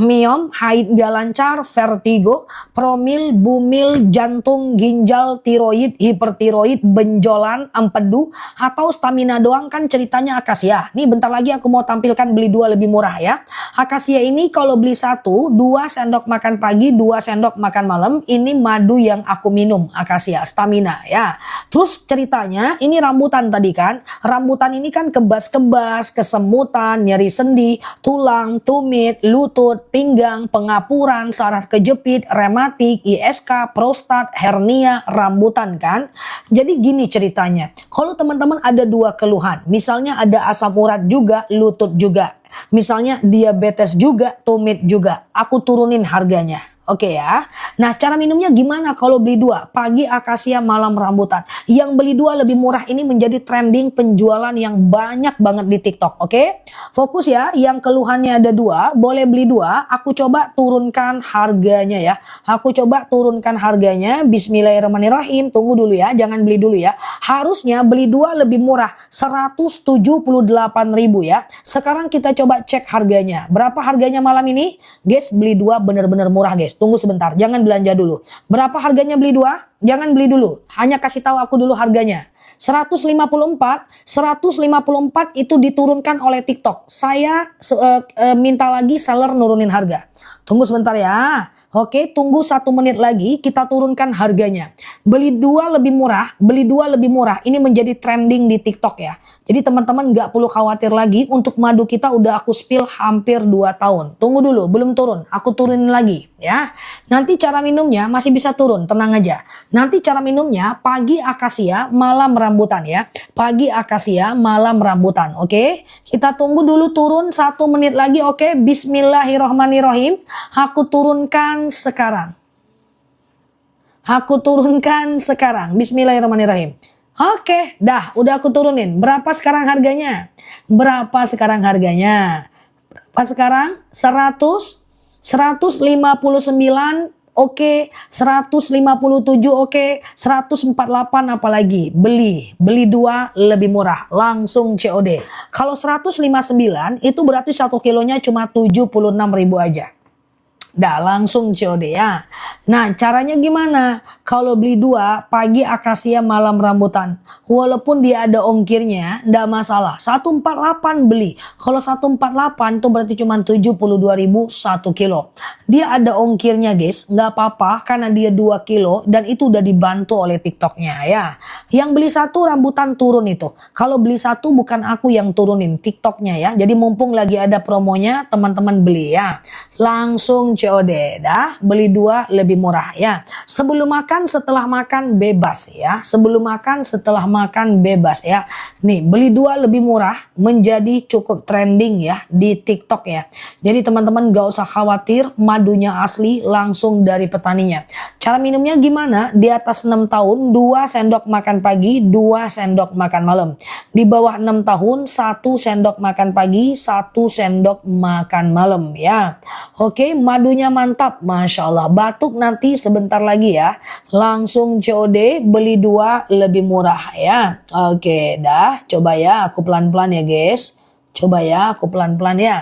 miom, haid gak lancar, vertigo, promil, bumil, jantung, ginjal, tiroid, hipertiroid, benjolan, empedu, atau stamina doang kan ceritanya akasia. Nih bentar lagi aku mau tampilkan beli 2 lebih murah ya. Akasia ini kalau beli 1, 2 sendok makan pagi, 2 sendok makan malam. Ini madu yang aku minum, akasia, stamina ya. Terus ceritanya ini rambutan tadi kan. Rambutan ini kan kebas-kebas, kesemutan, nyeri sendi, tulang, tumit, lutut, pinggang, pengapuran, saraf kejepit, rematik, ISK, prostat, hernia, rambutan kan. Jadi gini ceritanya, kalau teman-teman ada 2 keluhan, misalnya ada asam urat juga, lutut juga, misalnya diabetes juga, tumit juga, aku turunin harganya. Oke ya. Nah cara minumnya gimana kalau beli 2? Pagi akasia, malam rambutan. Yang beli 2 lebih murah ini menjadi trending penjualan yang banyak banget di TikTok. Oke. Fokus ya. Yang keluhannya ada 2. Boleh beli 2. Aku coba turunkan harganya ya. Aku coba turunkan harganya. Bismillahirrahmanirrahim. Tunggu dulu ya. Jangan beli dulu ya. Harusnya beli 2 lebih murah. 178.000 ya. Sekarang kita coba cek harganya. Berapa harganya malam ini? Guys beli 2 bener-bener murah guys. Tunggu sebentar, jangan belanja dulu. Berapa harganya beli 2? Jangan beli dulu. Hanya kasih tahu aku dulu harganya. 154 itu diturunkan oleh TikTok. Saya minta lagi seller nurunin harga. Tunggu sebentar ya. Oke, tunggu 1 menit lagi kita turunkan harganya. Beli 2 lebih murah, beli 2 lebih murah. Ini menjadi trending di TikTok ya. Jadi teman-teman nggak perlu khawatir lagi, untuk madu kita udah aku spill hampir 2 tahun. Tunggu dulu, belum turun. Aku turunin lagi ya. Nanti cara minumnya masih bisa turun, tenang aja. Nanti cara minumnya pagi akasia, malam rambutan ya. Pagi akasia, malam rambutan. Oke, kita tunggu dulu turun 1 menit lagi. Oke, bismillahirrohmanirrohim. Aku turunkan sekarang. Aku turunkan sekarang. Bismillahirrahmanirrahim. Oke, dah udah aku turunin. Berapa sekarang harganya? Berapa sekarang harganya? Berapa sekarang? 100, 159, oke, 157, oke, 148 apalagi. Beli 2 lebih murah. Langsung COD. Kalau 159 itu berarti 1 kilonya cuma 76.000 aja. Dah langsung COD ya. Nah caranya gimana? Kalau beli 2 pagi akasia malam rambutan. Walaupun dia ada ongkirnya ndak masalah. 148 beli. Kalau 148 tuh berarti cuma 72.000 1 kilo. Dia ada ongkirnya guys. Nggak apa-apa karena dia 2 kilo. Dan itu udah dibantu oleh TikToknya ya. Yang beli 1 rambutan turun itu. Kalau beli 1 bukan aku yang turunin, TikToknya ya. Jadi mumpung lagi ada promonya teman-teman beli ya. Langsung COD dah, beli 2 lebih murah ya. Sebelum makan setelah makan bebas ya. Sebelum makan setelah makan bebas ya. Nih beli 2 lebih murah menjadi cukup trending ya di TikTok ya. Jadi teman-teman gak usah khawatir, madunya asli langsung dari petaninya. Cara minumnya gimana? Di atas 6 tahun 2 sendok makan pagi, 2 sendok makan malam. Di bawah 6 tahun 1 sendok makan pagi, 1 sendok makan malam ya. Oke, madunya mantap, Masya Allah. Batuk nanti sebentar lagi ya. Langsung COD, beli 2 lebih murah ya. Oke, dah. Coba ya, aku pelan-pelan ya guys. Coba ya, aku pelan-pelan ya.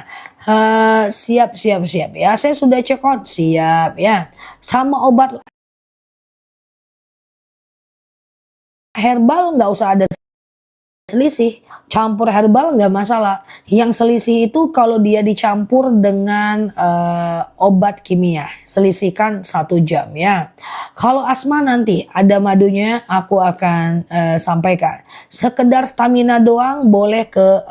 Siap ya. Saya sudah check out, siap ya. Sama obat herbal nggak usah ada selisih, campur herbal nggak masalah. Yang selisih itu kalau dia dicampur dengan obat kimia, selisihkan 1 jam ya. Kalau asma nanti ada madunya aku akan sampaikan. Sekedar stamina doang boleh ke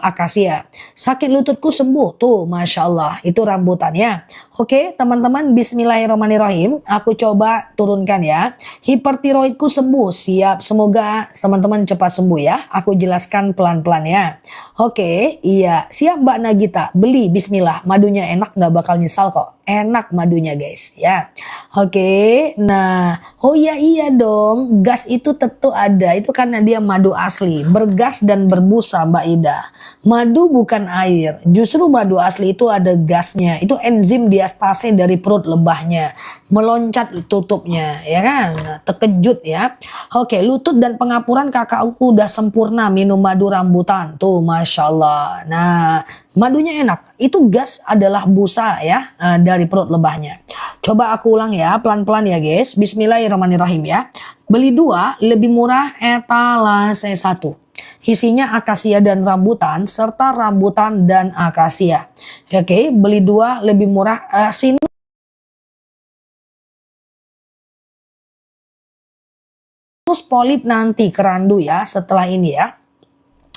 akasia. Sakit lututku sembuh tuh, Masya Allah, itu rambutan ya. Oke teman-teman, bismillahirrahmanirrahim. Aku coba turunkan ya. Hipertiroidku sembuh, siap. Semoga teman-teman cepat sembuh ya. Aku jelaskan pelan-pelan ya. Oke, iya. Siap Mbak Nagita, beli bismillah. Madunya enak, nggak bakal nyesal kok. Enak madunya guys ya. Oke, nah, oh iya dong, gas itu tentu ada. Itu karena dia madu asli, bergas dan berbusa Mbak Ida. Madu bukan air, justru madu asli itu ada gasnya. Itu enzim diastase dari perut lebahnya, meloncat tutupnya, ya kan? Nah, terkejut ya. Oke, lutut dan pengapuran kakakku udah sempurna minum madu rambutan. Tuh, Masya Allah. Nah, madunya enak. Itu gas adalah busa ya dari perut lebahnya. Coba aku ulang ya, pelan-pelan ya guys. Bismillahirrahmanirrahim ya. Beli 2 lebih murah etalase 1. Isinya akasia dan rambutan serta rambutan dan akasia. Oke, beli 2 lebih murah. Sinus polip nanti kerandu ya setelah ini ya.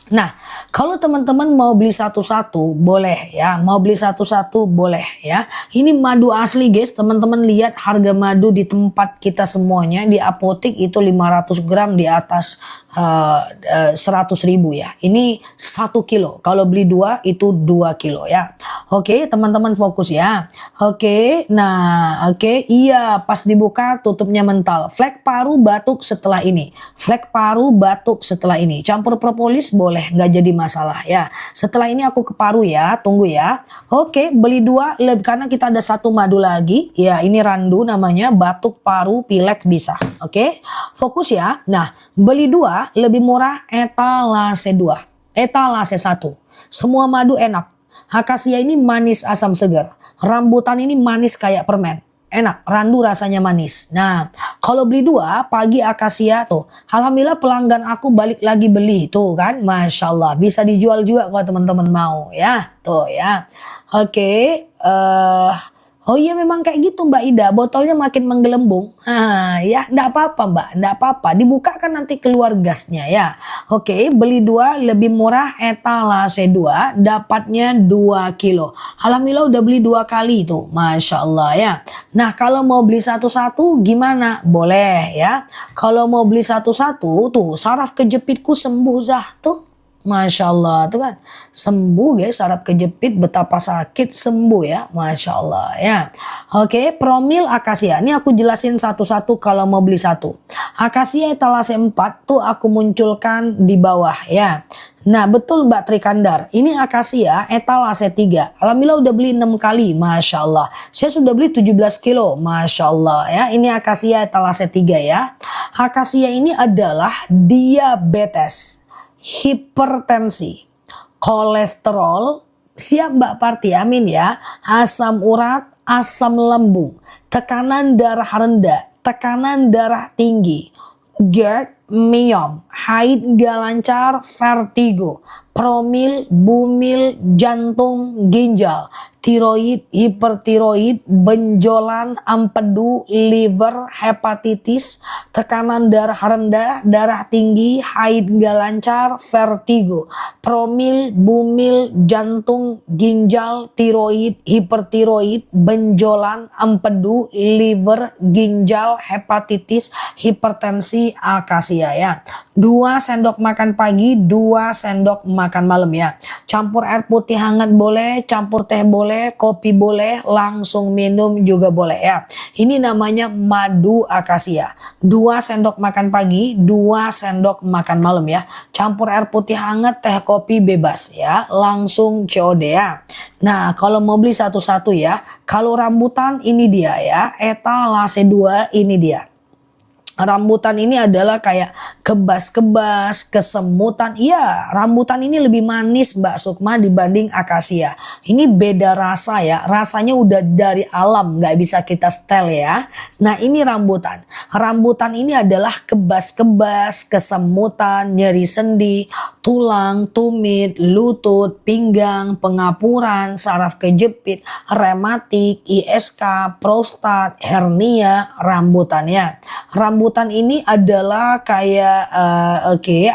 Nah, kalau teman-teman mau beli satu-satu boleh ya, mau beli satu-satu boleh ya. Ini madu asli guys, teman-teman lihat harga madu di tempat kita semuanya di apotek itu 500 gram di atas 100.000 ya. Ini 1 kilo, kalau beli 2 itu 2 kilo ya. Oke teman-teman fokus ya. Oke, nah oke, iya pas dibuka tutupnya mental. Flek paru batuk setelah ini, flek paru batuk setelah ini. Campur propolis boleh, nggak jadi masalah ya. Setelah ini aku ke paru ya, tunggu ya. Oke, beli 2 karena kita ada 1 madu lagi ya. Ini randu namanya, batuk paru pilek bisa. Oke, fokus ya. Nah, beli 2 lebih murah etalase 2, etalase 1. Semua madu enak. Akasia ini manis asam segar. Rambutan ini manis kayak permen. Enak, randu rasanya manis. Nah, kalau beli 2 pagi akasia tuh. Alhamdulillah pelanggan aku balik lagi beli tuh kan. Masya Allah, bisa dijual juga kalau teman-teman mau ya. Tuh ya. Oke, oh iya memang kayak gitu Mbak Ida, botolnya makin menggelembung. Ya enggak apa-apa Mbak, enggak apa-apa. Dibuka kan nanti keluar gasnya ya. Oke, beli 2 lebih murah etalase 2, dapatnya 2 kilo. Alhamdulillah udah beli 2 kali tuh, Masya Allah ya. Nah kalau mau beli satu-satu gimana? Boleh ya. Kalau mau beli satu-satu tuh saraf kejepitku sembuh Zah tuh. Masya Allah tuh kan sembuh guys, saraf kejepit betapa sakit sembuh ya, Masya Allah ya. Oke, promil akasia ini aku jelasin satu-satu kalau mau beli 1. Akasia etalase 4 tuh aku munculkan di bawah ya. Nah betul Mbak Trikandar, ini akasia etalase 3. Alhamdulillah udah beli 6 kali, Masya Allah. Saya sudah beli 17 kilo, Masya Allah ya. Ini akasia etalase 3 ya. Akasia ini adalah diabetes, hipertensi, kolesterol, siap Mbak Parti, amin ya, asam urat, asam lambung, tekanan darah rendah, tekanan darah tinggi, GERD, myom, haid gak lancar, vertigo, promil, bumil, jantung, ginjal, tiroid, hipertiroid, benjolan, empedu, liver, hepatitis, tekanan darah rendah, darah tinggi, haid gak lancar, vertigo, promil, bumil, jantung, ginjal, tiroid, hipertiroid, benjolan, empedu, liver, ginjal, hepatitis, hipertensi, akasia ya. 2 sendok makan pagi, 2 sendok makan malam ya. Campur air putih hangat boleh, campur teh boleh, kopi boleh, langsung minum juga boleh ya. Ini namanya madu akasia. 2 sendok makan pagi, 2 sendok makan malam ya. Campur air putih hangat, teh kopi bebas ya. Langsung COD ya. Nah, kalau mau beli satu-satu ya. Kalau rambutan ini dia ya. Etalase 2 ini dia. Rambutan ini adalah kayak kebas-kebas, kesemutan. Iya, rambutan ini lebih manis Mbak Sukma dibanding akasia. Ini beda rasa ya. Rasanya udah dari alam, nggak bisa kita setel ya. Nah ini rambutan. Rambutan ini adalah kebas-kebas, kesemutan, nyeri sendi, tulang, tumit, lutut, pinggang, pengapuran, saraf kejepit, rematik, ISK, prostat, hernia, rambutannya. Rambutan ini adalah kayak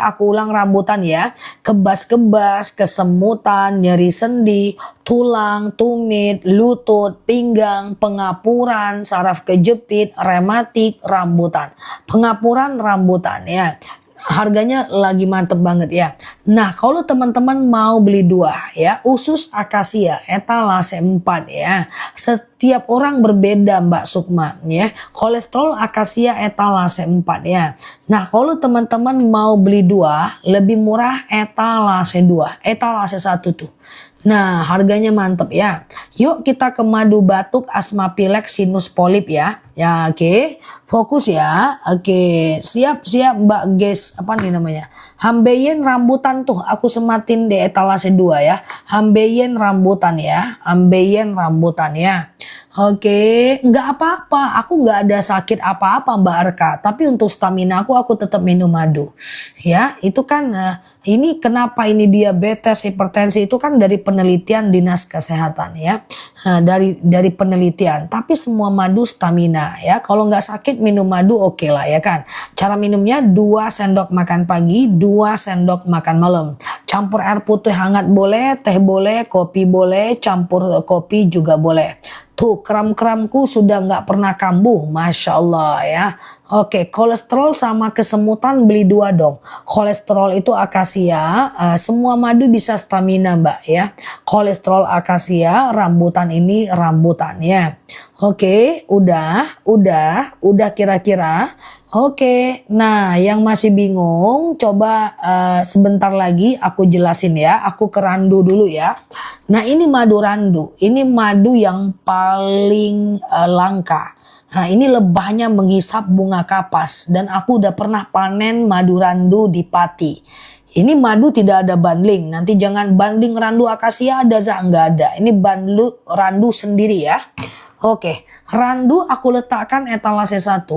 aku ulang rambutan ya. Kebas-kebas, kesemutan, nyeri sendi, tulang, tumit, lutut, pinggang, pengapuran, saraf kejepit, rematik, rambutan. Pengapuran rambutan ya. Harganya lagi mantep banget ya. Nah kalau teman-teman mau beli 2 ya, usus akasia etalase 4 ya. Setiap orang berbeda Mbak Sukma ya. Kolesterol akasia etalase 4 ya. Nah kalau teman-teman mau beli 2 lebih murah etalase 2, etalase 1 tuh. Nah harganya mantep ya. Yuk kita ke madu batuk, asma pilek, sinus polip ya. Ya oke. Fokus ya. Oke. Siap-siap Mbak Ges. Apa nih namanya? Hambeyen rambutan tuh. Aku sematin di etalase 2 ya. Hambeyen rambutan ya. Hambeyen rambutan ya. Oke, nggak apa-apa. Aku nggak ada sakit apa-apa Mbak Arka. Tapi untuk stamina aku tetap minum madu. Ya, itu kan ini kenapa ini diabetes, hipertensi itu kan dari penelitian Dinas Kesehatan ya. Dari penelitian. Tapi semua madu stamina ya. Kalau nggak sakit minum madu oke lah ya kan. Cara minumnya 2 sendok makan pagi, 2 sendok makan malam. Campur air putih hangat boleh, teh boleh, kopi boleh, campur kopi juga boleh. Tuh kram-kramku sudah nggak pernah kambuh, Masya Allah ya. Oke, kolesterol sama kesemutan beli 2 dong. Kolesterol itu akasia, semua madu bisa stamina Mbak ya. Kolesterol akasia, rambutan ini rambutannya. Oke, udah kira-kira. Oke, nah yang masih bingung coba sebentar lagi aku jelasin ya. Aku ke randu dulu ya. Nah ini madu randu, ini madu yang paling langka. Nah ini lebahnya menghisap bunga kapas dan aku udah pernah panen madu randu di Pati. Ini madu tidak ada banding, nanti jangan banding randu akasia ada nggak ada. Ini randu sendiri ya. Oke, randu aku letakkan etalase 1.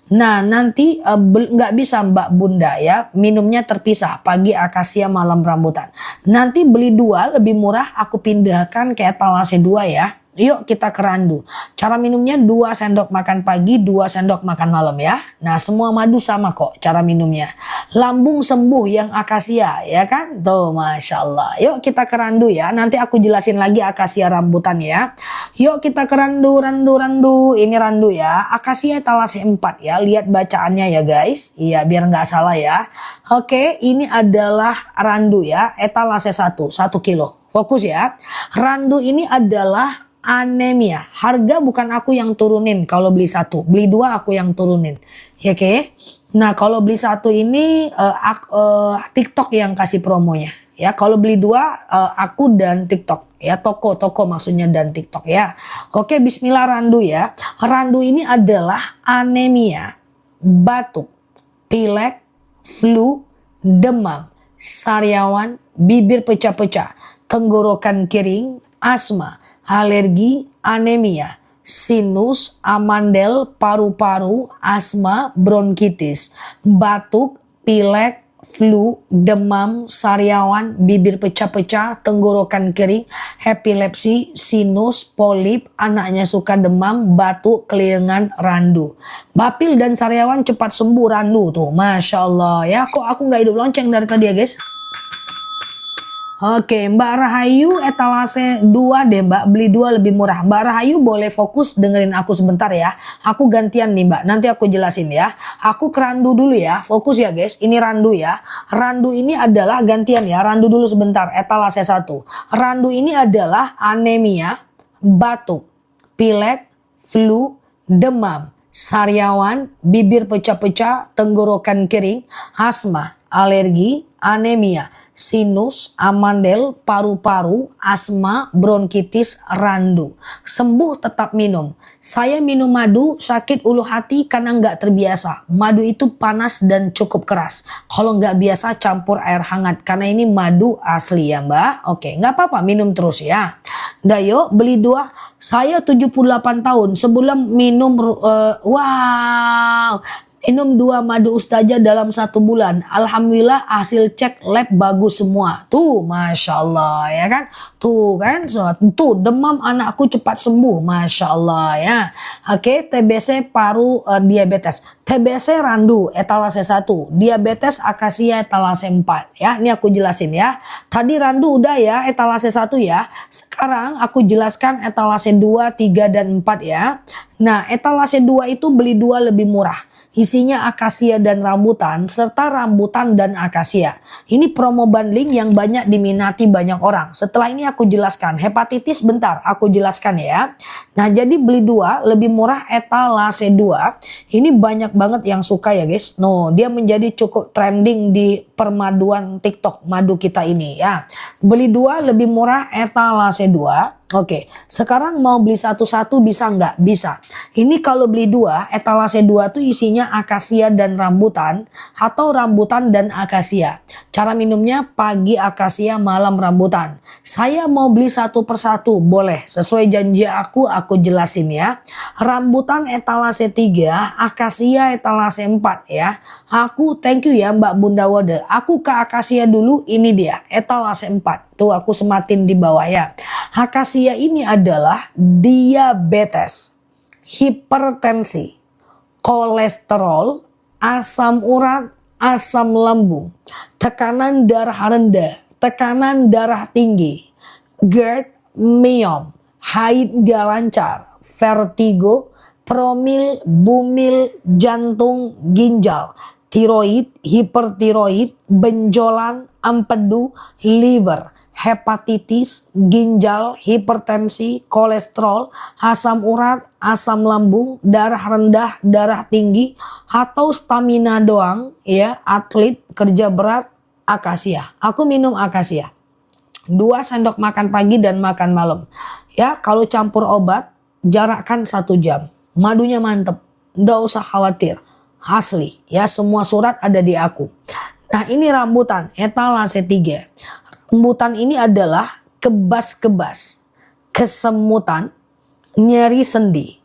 Nah nanti nggak bisa Mbak Bunda ya, minumnya terpisah pagi akasia malam rambutan. Nanti beli 2 lebih murah aku pindahkan ke etalase 2 ya. Yuk kita ke randu. Cara minumnya 2 sendok makan pagi, 2 sendok makan malam ya. Nah semua madu sama kok cara minumnya. Lambung sembuh yang akasia ya kan. Tuh Masya Allah. Yuk kita ke randu ya. Nanti aku jelasin lagi akasia rambutan ya. Yuk kita ke randu. Ini randu ya. Akasia etalase 4 ya. Lihat bacaannya ya guys. Iya biar nggak salah ya. Oke ini adalah randu ya. Etalase 1 kilo. Fokus ya. Randu ini adalah anemia. Harga bukan aku yang turunin kalau beli 1. Beli 2 aku yang turunin. Ya oke. Nah kalau beli 1 ini TikTok yang kasih promonya. Ya kalau beli 2 aku dan TikTok. Ya toko maksudnya dan TikTok ya. Oke bismillah randu ya. Randu ini adalah anemia, batuk, pilek, flu, demam, sariawan, bibir pecah-pecah, tenggorokan kering, asma, alergi, anemia, sinus, amandel, paru-paru, asma, bronkitis, batuk, pilek, flu, demam, sariawan, bibir pecah-pecah, tenggorokan kering, epilepsi, sinus, polip, anaknya suka demam, batuk, kelingan, randu. Bapil dan sariawan cepat sembuh, randu tuh. Masya Allah ya. Kok aku nggak hidup lonceng dari tadi ya guys? Oke, Mbak Rahayu etalase 2 deh Mbak, beli 2 lebih murah. Mbak Rahayu boleh fokus dengerin aku sebentar ya. Aku gantian nih Mbak, nanti aku jelasin ya. Aku ke randu dulu ya, fokus ya guys. Ini randu ya. Randu ini adalah gantian ya, randu dulu sebentar, etalase 1. Randu ini adalah anemia, batuk, pilek, flu, demam, sariawan, bibir pecah-pecah, tenggorokan kering, asma, alergi, anemia, sinus, amandel, paru-paru, asma, bronkitis, randu. Sembuh tetap minum. Saya minum madu sakit ulu hati karena nggak terbiasa. Madu itu panas dan cukup keras. Kalau nggak biasa campur air hangat karena ini madu asli ya Mbak. Oke, nggak apa-apa minum terus ya. Dayo beli 2. Saya 78 tahun sebelum minum wow. Minum 2 madu ustazah dalam 1 bulan. Alhamdulillah hasil cek lab bagus semua. Tuh Masya Allah ya kan. Tuh kan. Tuh demam anakku cepat sembuh. Masya Allah ya. Oke, TBC paru diabetes. TBC randu etalase 1. Diabetes akasia etalase 4 ya. Ini aku jelasin ya. Tadi randu udah ya etalase 1 ya. Sekarang aku jelaskan etalase 2, 3 dan 4 ya. Nah etalase 2 itu beli 2 lebih murah. Isinya akasia dan rambutan serta rambutan dan akasia. Ini promo bundling yang banyak diminati banyak orang. Setelah ini aku jelaskan. Hepatitis bentar aku jelaskan ya. Nah jadi beli 2 lebih murah etalase 2. Ini banyak banget yang suka ya guys. No, dia menjadi cukup trending di permaduan TikTok madu kita ini ya. Beli 2 lebih murah etalase 2. Oke, sekarang mau beli satu-satu bisa nggak? Bisa. Ini kalau beli 2, etalase 2 tuh isinya akasia dan rambutan atau rambutan dan akasia. Cara minumnya pagi akasia, malam rambutan. Saya mau beli satu persatu, boleh. Sesuai janji aku jelasin ya. Rambutan etalase 3, akasia etalase 4 ya. Aku thank you ya Mbak Bunda Wode. Aku ke akasia dulu, ini dia etalase 4. Tuh aku sematin di bawah ya. Akasia ini adalah diabetes, hipertensi, kolesterol, asam urat, asam lambung, tekanan darah rendah, tekanan darah tinggi, GERD, myom, haid gak lancar, vertigo, promil, bumil, jantung, ginjal, tiroid, hipertiroid, benjolan, empedu, liver, hepatitis, ginjal, hipertensi, kolesterol, asam urat, asam lambung, darah rendah, darah tinggi, atau stamina doang ya, atlet, kerja berat, akasia. Aku minum akasia. 2 sendok makan pagi dan makan malam. Ya, kalau campur obat, jarakkan 1 jam. Madunya mantep, nggak usah khawatir. Asli, ya semua surat ada di aku. Nah ini rambutan, etalase 3. Rambutan ini adalah kebas-kebas, kesemutan, nyeri sendi,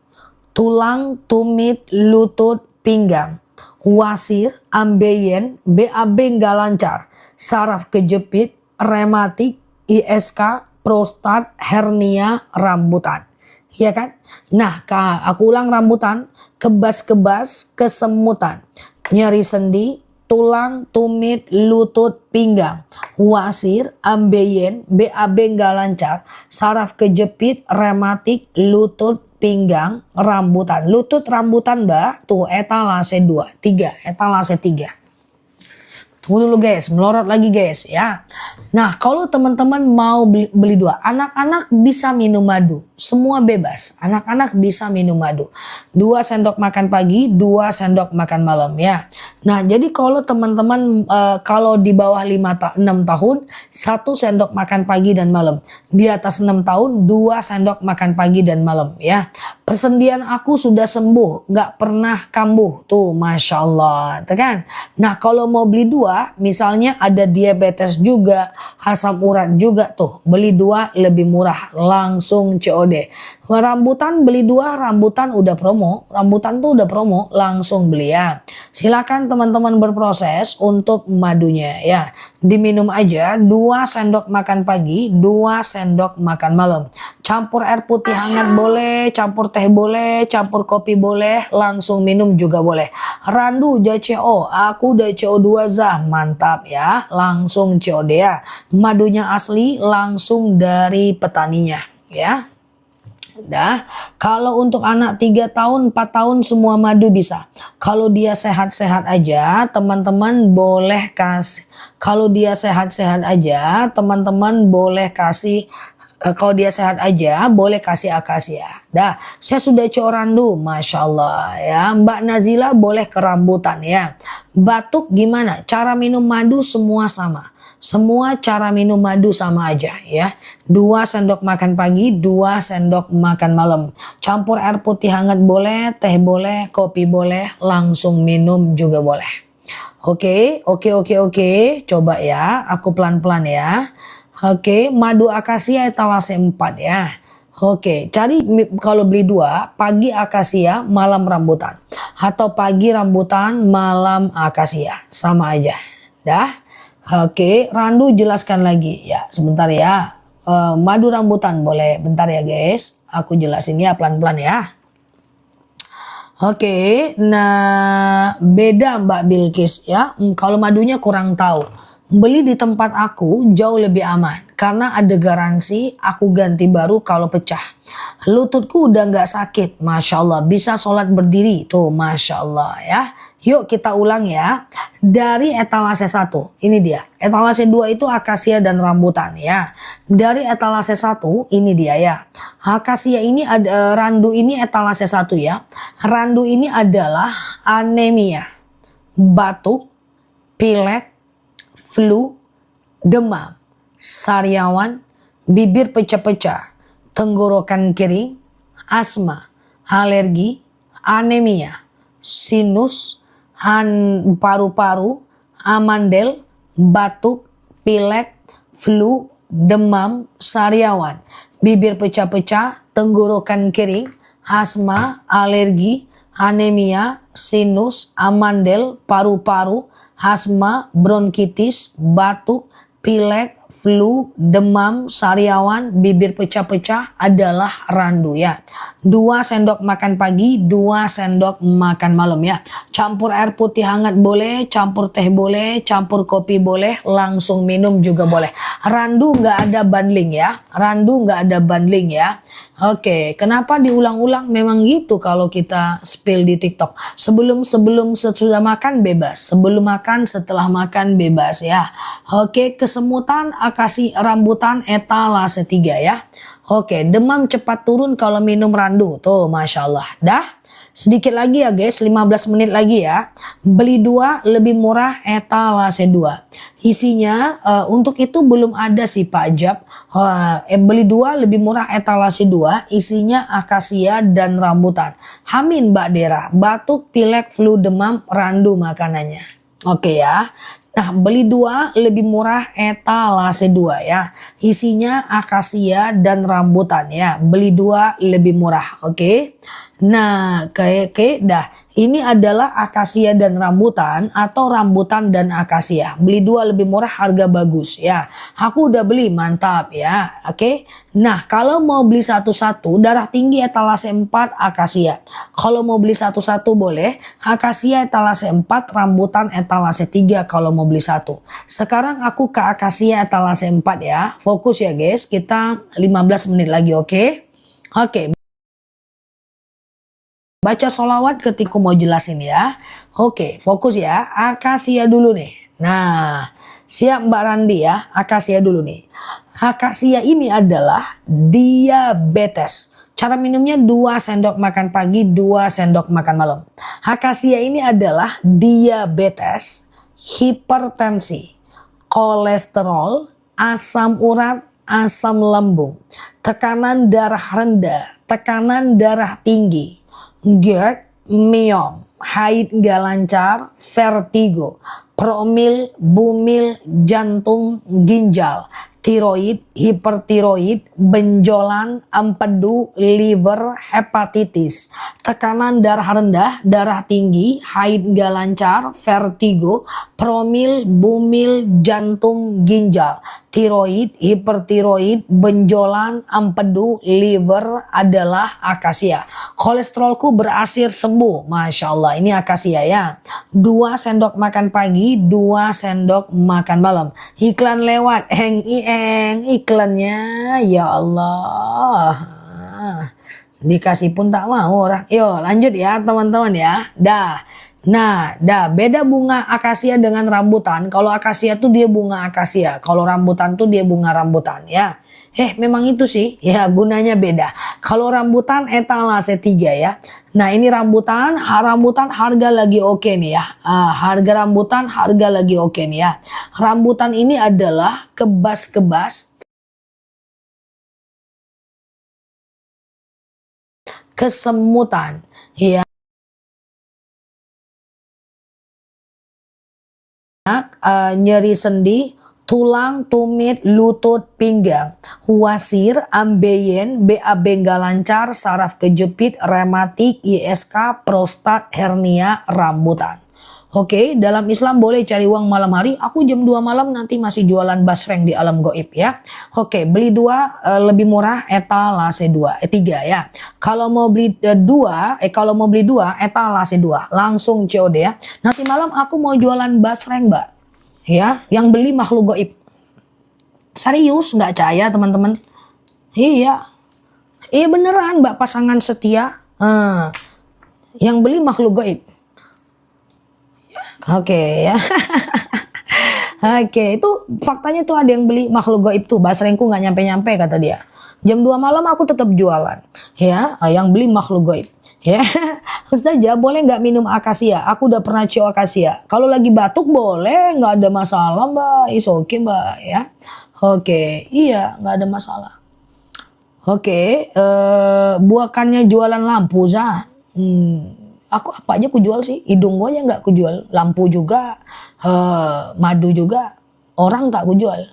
tulang, tumit, lutut, pinggang, wasir, ambeien, BAB nggak lancar, saraf kejepit, rematik, ISK, prostat, hernia, rambutan. Ya kan? Nah, aku ulang rambutan, kebas-kebas, kesemutan, nyeri sendi, tulang, tumit, lutut, pinggang, wasir, ambeien, BAB nggak lancar, saraf kejepit, rematik, lutut, pinggang, rambutan. Lutut rambutan Mbak, tuh etalase 2, 3, etalase 3. Tunggu dulu guys, melorot lagi guys ya. Nah kalau teman-teman mau beli 2, anak-anak bisa minum madu. semua bebas. Anak-anak bisa minum madu. 2 sendok makan pagi, 2 sendok makan malam ya. Nah, jadi kalau teman-teman kalau di bawah 6 tahun, 1 sendok makan pagi dan malam. Di atas 6 tahun, 2 sendok makan pagi dan malam ya. Persendian aku sudah sembuh, nggak pernah kambuh. Tuh, Masya Allah. Kan? Nah, kalau mau beli 2, misalnya ada diabetes juga, asam urat juga tuh. Beli 2 lebih murah, langsung COD. Rambutan beli 2, rambutan udah promo. Rambutan tuh udah promo, langsung beli ya. Silakan teman-teman berproses untuk madunya ya. Diminum aja 2 sendok makan pagi, 2 sendok makan malam. Campur air putih hangat boleh, campur teh boleh, campur kopi boleh, langsung minum juga boleh. Randu JCO, aku udah CO2 Zah, mantap ya, langsung COD ya. Madunya asli langsung dari petaninya ya. Dah, kalau untuk anak 3 tahun, 4 tahun semua madu bisa. Kalau dia sehat-sehat aja, teman-teman boleh kasih. Kalau dia sehat-sehat aja, teman-teman boleh kasih. Kalau dia sehat aja, boleh kasih akasia. Dah, saya sudah corandu, Masya Allah ya. Mbak Nazila boleh ke rambutan ya. Batuk gimana? Cara minum madu semua sama. Semua cara minum madu sama aja ya. 2 sendok makan pagi, 2 sendok makan malam. Campur air putih hangat boleh, teh boleh, kopi boleh, langsung minum juga boleh. Oke. Coba ya, aku pelan-pelan ya. Oke, madu akasia etalase 4 ya. Oke, cari kalau beli 2, pagi akasia, malam rambutan. Atau pagi rambutan, malam akasia. Sama aja. Dah. Oke, Randu jelaskan lagi ya. Sebentar ya. Madu rambutan boleh. Bentar ya guys. Aku jelasin ya pelan-pelan ya. Oke, nah beda Mbak Bilkis ya. Kalau madunya kurang tahu. Beli di tempat aku jauh lebih aman. Karena ada garansi aku ganti baru kalau pecah. Lututku udah nggak sakit. Masya Allah. Bisa sholat berdiri. Tuh Masya Allah ya. Yuk kita ulang ya. Dari etalase 1, ini dia. Etalase 2 itu akasia dan rambutan ya. Dari etalase 1, ini dia ya. Akasia ini ada, randu ini etalase 1 ya. Randu ini adalah anemia, batuk, pilek, flu, demam, sariawan, bibir pecah-pecah, tenggorokan kering, asma, alergi, anemia, sinus, paru-paru, amandel, batuk, pilek, flu, demam, sariawan, bibir pecah-pecah, tenggorokan kering, asma, alergi, anemia, sinus, amandel, paru-paru, asma, bronkitis, batuk, pilek, flu, demam, sariawan, bibir pecah-pecah adalah randu ya. 2 sendok makan pagi, 2 sendok makan malam ya. Campur air putih hangat boleh, campur teh boleh, campur kopi boleh, langsung minum juga boleh. Randu nggak ada bundling ya. Randu nggak ada bundling ya. Oke, kenapa diulang-ulang? Memang gitu kalau kita spill di TikTok. Sebelum sesudah makan bebas, sebelum makan setelah makan bebas ya. Oke, kesemutan akasi rambutan etalase 3 ya. Oke, demam cepat turun kalau minum randu. Tuh, Masya Allah. Dah. Sedikit lagi ya guys, 15 menit lagi ya. Beli 2 lebih murah etalase 2. Isinya untuk itu belum ada sih Pak Jab. Beli 2 lebih murah etalase 2. Isinya akasia dan rambutan. Amin Mbak Dera. Batuk, pilek, flu, demam, randu makanannya. Oke ya. Nah, beli 2 lebih murah etalase 2 ya. Isinya akasia dan rambutan ya. Beli 2 lebih murah, oke? Nah, dah. Ini adalah akasia dan rambutan atau rambutan dan akasia. Beli 2 lebih murah, harga bagus ya. Aku udah beli, mantap ya. Oke. Nah, kalau mau beli satu-satu, darah tinggi etalase 4 akasia. Kalau mau beli satu-satu boleh. Akasia etalase 4, rambutan etalase 3 kalau mau beli satu. Sekarang aku ke akasia etalase 4 ya. Fokus ya guys. Kita 15 menit lagi, oke? Oke. Baca sholawat ketika mau jelasin ya. Oke, fokus ya. Akasia dulu nih. Nah, siap Mbak Randi ya. Akasia dulu nih. Akasia ini adalah diabetes. Cara minumnya 2 sendok makan pagi, 2 sendok makan malam. Akasia ini adalah diabetes, hipertensi, kolesterol, asam urat, asam lambung, tekanan darah rendah, tekanan darah tinggi, GERD, myom, haid gak lancar, vertigo, promil, bumil, jantung, ginjal, tiroid, hipertiroid, benjolan, empedu, liver, hepatitis, tekanan darah rendah, darah tinggi, haid gak lancar, vertigo, promil, bumil, jantung, ginjal, tiroid, hipertiroid, benjolan, empedu, liver adalah akasia. Kolesterolku berhasil sembuh, Masya Allah, ini akasia ya. 2 sendok makan pagi, 2 sendok makan malam. Iklan lewat, iklannya, ya Allah. Dikasih pun tak mau orang. Yo lanjut ya teman-teman ya. Beda bunga akasia dengan rambutan. Kalau akasia tuh dia bunga akasia. Kalau rambutan tuh dia bunga rambutan ya. Memang itu sih ya, gunanya beda. Kalau rambutan etalase 3 ya. Nah ini rambutan harga lagi oke nih ya. Harga rambutan harga lagi oke nih ya. Rambutan ini adalah kebas-kebas, kesemutan ya. Nyeri sendi, tulang, tumit, lutut, pinggang, wasir, ambeien, BAB nggak lancar, saraf kejepit, rematik, ISK, prostat, hernia, rambutan. Oke, dalam Islam boleh cari uang malam hari. Aku jam 2 malam nanti masih jualan basreng di alam goib ya. Oke, beli 2 lebih murah etalase 3 ya. Kalau mau beli 2 etalase 2 langsung COD ya. Nanti malam aku mau jualan basreng, Mbak. Ya, yang beli makhluk goib. Serius, nggak percaya teman-teman? Iya beneran Mbak, pasangan setia. Yang beli makhluk goib. Oke ya. Oke, itu faktanya tuh ada yang beli makhluk goib tuh. Basrengku nggak nyampe-nyampe kata dia. Jam 2 malam aku tetap jualan. Ya, yang beli makhluk goib. Ya, Ustazah boleh nggak minum akasia? Aku udah pernah coba akasia. Kalau lagi batuk boleh, nggak ada masalah Mbak. Is okay Mbak ya. Oke, iya nggak ada masalah. Oke, buakannya jualan lampu Zah. Aku apa aja ku jual sih, hidung gue aja nggak ku jual, lampu juga, madu juga, orang tak ku jual,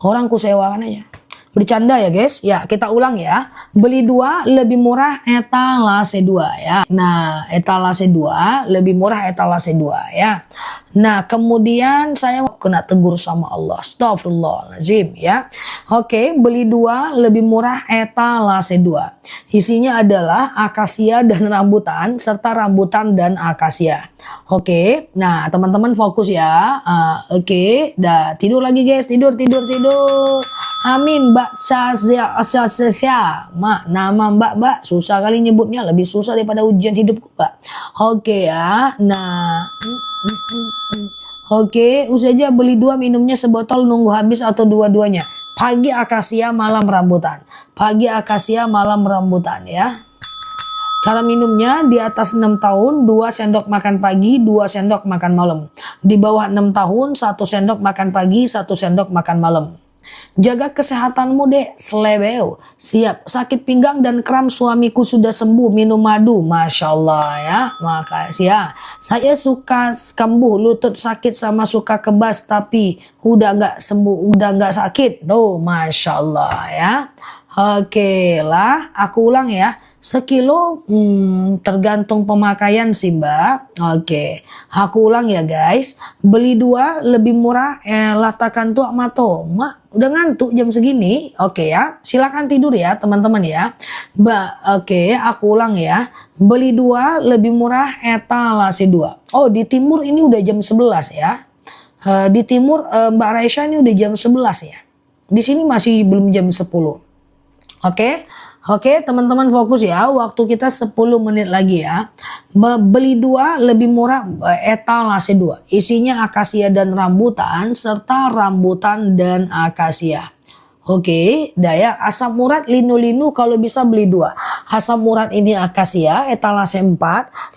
orang ku sewakan aja. Bercanda ya guys, ya kita ulang ya. Beli 2 lebih murah etalase 2 ya. Nah etalase 2 lebih murah etalase 2 ya. Nah kemudian saya kena tegur sama Allah, astagfirullahaladzim ya. Oke, beli 2 lebih murah etalase 2. Isinya adalah akasia dan rambutan serta rambutan dan akasia. Oke, nah teman-teman fokus ya. Oke, dah tidur lagi guys, tidur. Amin Mbak Syasya. Nama Mbak susah kali nyebutnya, lebih susah daripada ujian hidupku Mbak. Oke ya. Nah, oke, Ustazah beli 2 minumnya sebotol nunggu habis atau dua-duanya. Pagi akasia, malam rambutan. Pagi akasia, malam rambutan ya. Cara minumnya di atas 6 tahun 2 sendok makan pagi, 2 sendok makan malam. Di bawah 6 tahun 1 sendok makan pagi, 1 sendok makan malam. Jaga kesehatanmu dek, selebeu. Siap, sakit pinggang dan kram suamiku sudah sembuh, minum madu. Masya Allah ya, makasih ya. Saya suka kambuh, lutut sakit sama suka kebas, tapi udah nggak sembuh, udah nggak sakit. Tuh, Masya Allah ya. Oke lah, aku ulang ya. Sekilo tergantung pemakaian sih Mbak. Oke, aku ulang ya guys. Beli 2 lebih murah latakan tuak mato. Mak udah ngantuk jam segini. Oke ya, silakan tidur ya teman-teman ya. Mbak, oke aku ulang ya. Beli 2 lebih murah etalase 2. Oh di timur ini udah jam 11 ya. Di timur Mbak Raisya ini udah jam 11 ya. Di sini masih belum jam 10. Oke teman-teman fokus ya, waktu kita 10 menit lagi ya. Beli 2 lebih murah etalase 2. Isinya akasia dan rambutan serta rambutan dan akasia. Oke, daya asam urat linu-linu kalau bisa beli 2. Asam urat ini akasia etalase 4,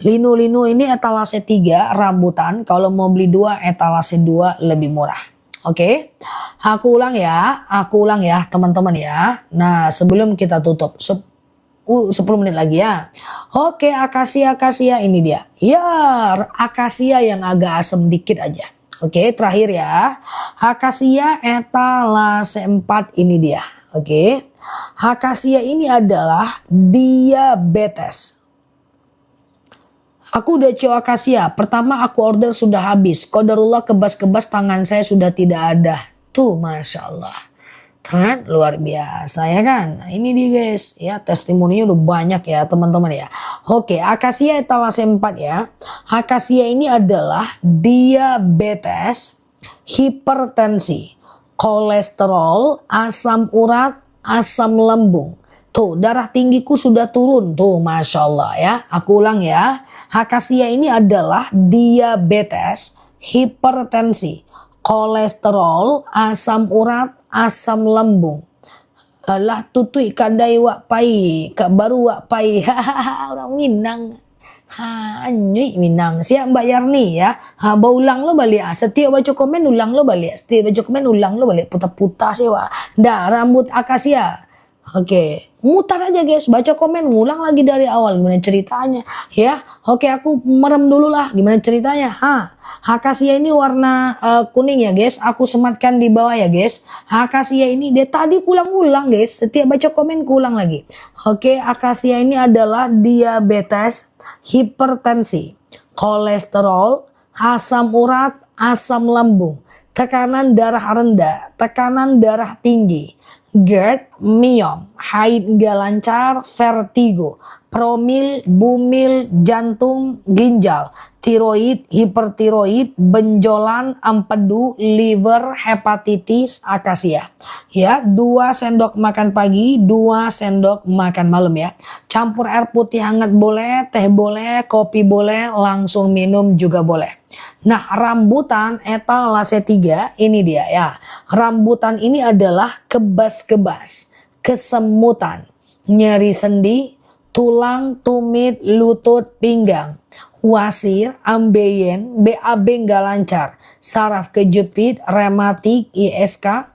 linu-linu ini etalase 3, rambutan kalau mau beli 2 etalase 2 lebih murah. Oke, aku ulang ya teman-teman ya. Nah sebelum kita tutup 10 menit lagi ya. Oke, akasia ini dia. Ya, akasia yang agak asam dikit aja. Oke, terakhir ya. Akasia etalase 4 ini dia. Oke. Akasia ini adalah diabetes. Aku udah coba akasia. Pertama aku order sudah habis. Qadarullah kebas-kebas tangan saya sudah tidak ada. Tuh, Masya Allah. Kan luar biasa ya kan. Nah, ini dia guys ya, testimoninya udah banyak ya teman-teman ya. Oke, akasia etalase 4 ya. Akasia ini adalah diabetes, hipertensi, kolesterol, asam urat, asam lambung. Tuh darah tinggiku sudah turun tuh, Masya Allah ya. Aku ulang ya. Akasia ini adalah diabetes, hipertensi, kolesterol, asam urat, asam lambung. Lah tutui kadai wak pai, kak baru wak pai. Orang Minang. Anyui Minang. Siap Mbak Yarni ya. Ulang lo balik. Setiap baca komen ulang lo balik. Setiap baca komen ulang lo balik. Putar-putar sih wak. Dah rambut akasia. Oke, mutar aja guys, baca komen, ngulang lagi dari awal gimana ceritanya ya. Oke, aku merem dulu lah gimana ceritanya. Akasia ini warna kuning ya guys, aku sematkan di bawah ya guys. Akasia ini dia tadi ulang-ulang guys, setiap baca komen kulang lagi. Oke, akasia ini adalah diabetes, hipertensi, kolesterol, asam urat, asam lambung, tekanan darah rendah, tekanan darah tinggi, GERD, myom, haid gak lancar, vertigo, promil, bumil, jantung, ginjal, tiroid, hipertiroid, benjolan, empedu, liver, hepatitis, akasia. Ya, 2 sendok makan pagi, 2 sendok makan malam ya. Campur air putih hangat boleh, teh boleh, kopi boleh, langsung minum juga boleh. Nah, rambutan etalase 3 ini dia ya. Rambutan ini adalah kebas-kebas, kesemutan, nyeri sendi, tulang, tumit, lutut, pinggang, wasir, ambeien, BAB nggak lancar, saraf kejepit, rematik, ISK,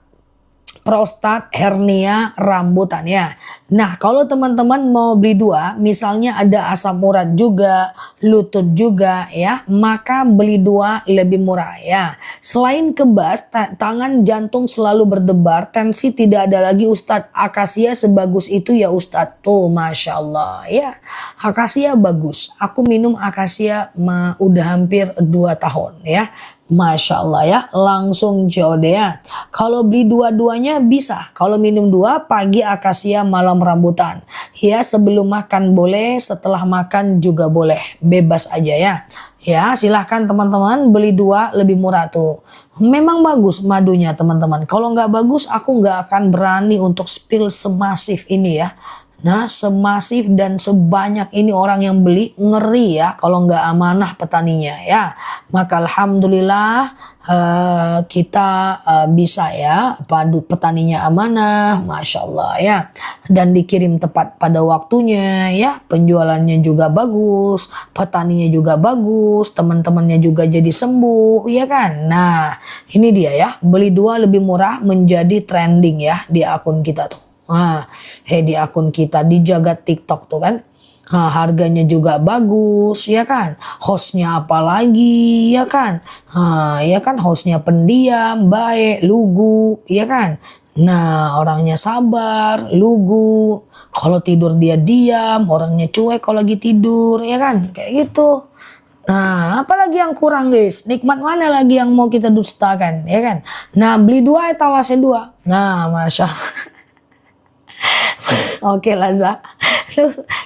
prostat, hernia, rambutan ya. Nah kalau teman-teman mau beli 2, misalnya ada asam urat juga, lutut juga ya, maka beli 2 lebih murah ya. Selain kebas, tangan jantung selalu berdebar, tensi tidak ada lagi Ustadz. Akasia sebagus itu ya Ustadz. Tuh Masya Allah ya. Akasia bagus. Aku minum akasia udah hampir 2 tahun ya. Masya Allah ya, langsung COD ya. Kalau beli dua-duanya bisa. Kalau minum 2, pagi akasia, malam rambutan. Ya sebelum makan boleh, setelah makan juga boleh. Bebas aja ya. Ya silahkan teman-teman beli 2 lebih murah tuh. Memang bagus madunya teman-teman. Kalau nggak bagus aku nggak akan berani untuk spill semasif ini ya. Nah semasif dan sebanyak ini orang yang beli, ngeri ya kalau nggak amanah petaninya ya. Maka alhamdulillah kita bisa ya, padu petaninya amanah, Masya Allah ya. Dan dikirim tepat pada waktunya ya, penjualannya juga bagus, petaninya juga bagus, teman-temannya juga jadi sembuh ya kan. Nah ini dia ya, beli 2 lebih murah menjadi trending ya di akun kita tuh. Di akun kita di jagat TikTok tuh kan. Harganya juga bagus ya kan. Hostnya apalagi ya kan. Ya kan hostnya pendiam, baik, lugu ya kan. Nah orangnya sabar, lugu. Kalau tidur dia diam, orangnya cuek kalau lagi tidur ya kan. Kayak gitu. Nah, apalagi yang kurang guys? Nikmat mana lagi yang mau kita dustakan ya kan? Nah, beli 2 etalase 2. Nah, Masya Allah. Oke Laza,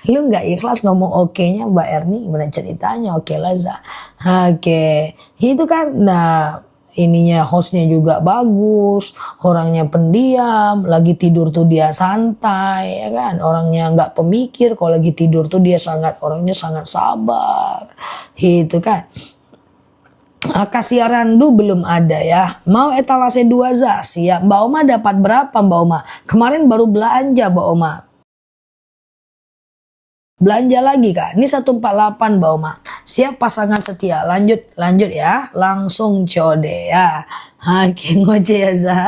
lu nggak ikhlas ngomong oke-nya Mbak Erni, gimana ceritanya? Oke Laza, oke itu kan. Nah ininya hostnya juga bagus, orangnya pendiam, lagi tidur tuh dia santai ya kan, orangnya nggak pemikir, kalau lagi tidur tuh dia orangnya sangat sabar, gitu kan. Akasia randu belum ada ya. Mau etalase 2 za siap. Mbak Oma dapat berapa Mbak Oma? Kemarin baru belanja Mbak Oma. Belanja lagi kak. Ini 148 Mbak Oma. Siap pasangan setia. Lanjut ya. Langsung COD ya. Oke ngoce ya za.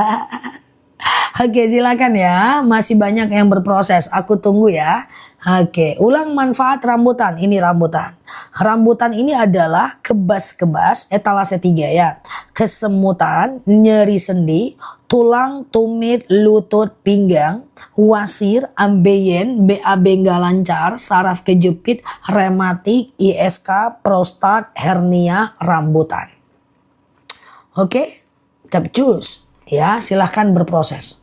Oke silakan ya. Masih banyak yang berproses. Aku tunggu ya. Oke, ulang manfaat rambutan. Ini rambutan. Rambutan ini adalah kebas-kebas, etalase 3 ya. Kesemutan, nyeri sendi, tulang, tumit, lutut, pinggang, wasir, ambeien, BAB nggak lancar, saraf kejepit, rematik, ISK, prostat, hernia, rambutan. Oke, capcus. Ya, silahkan berproses.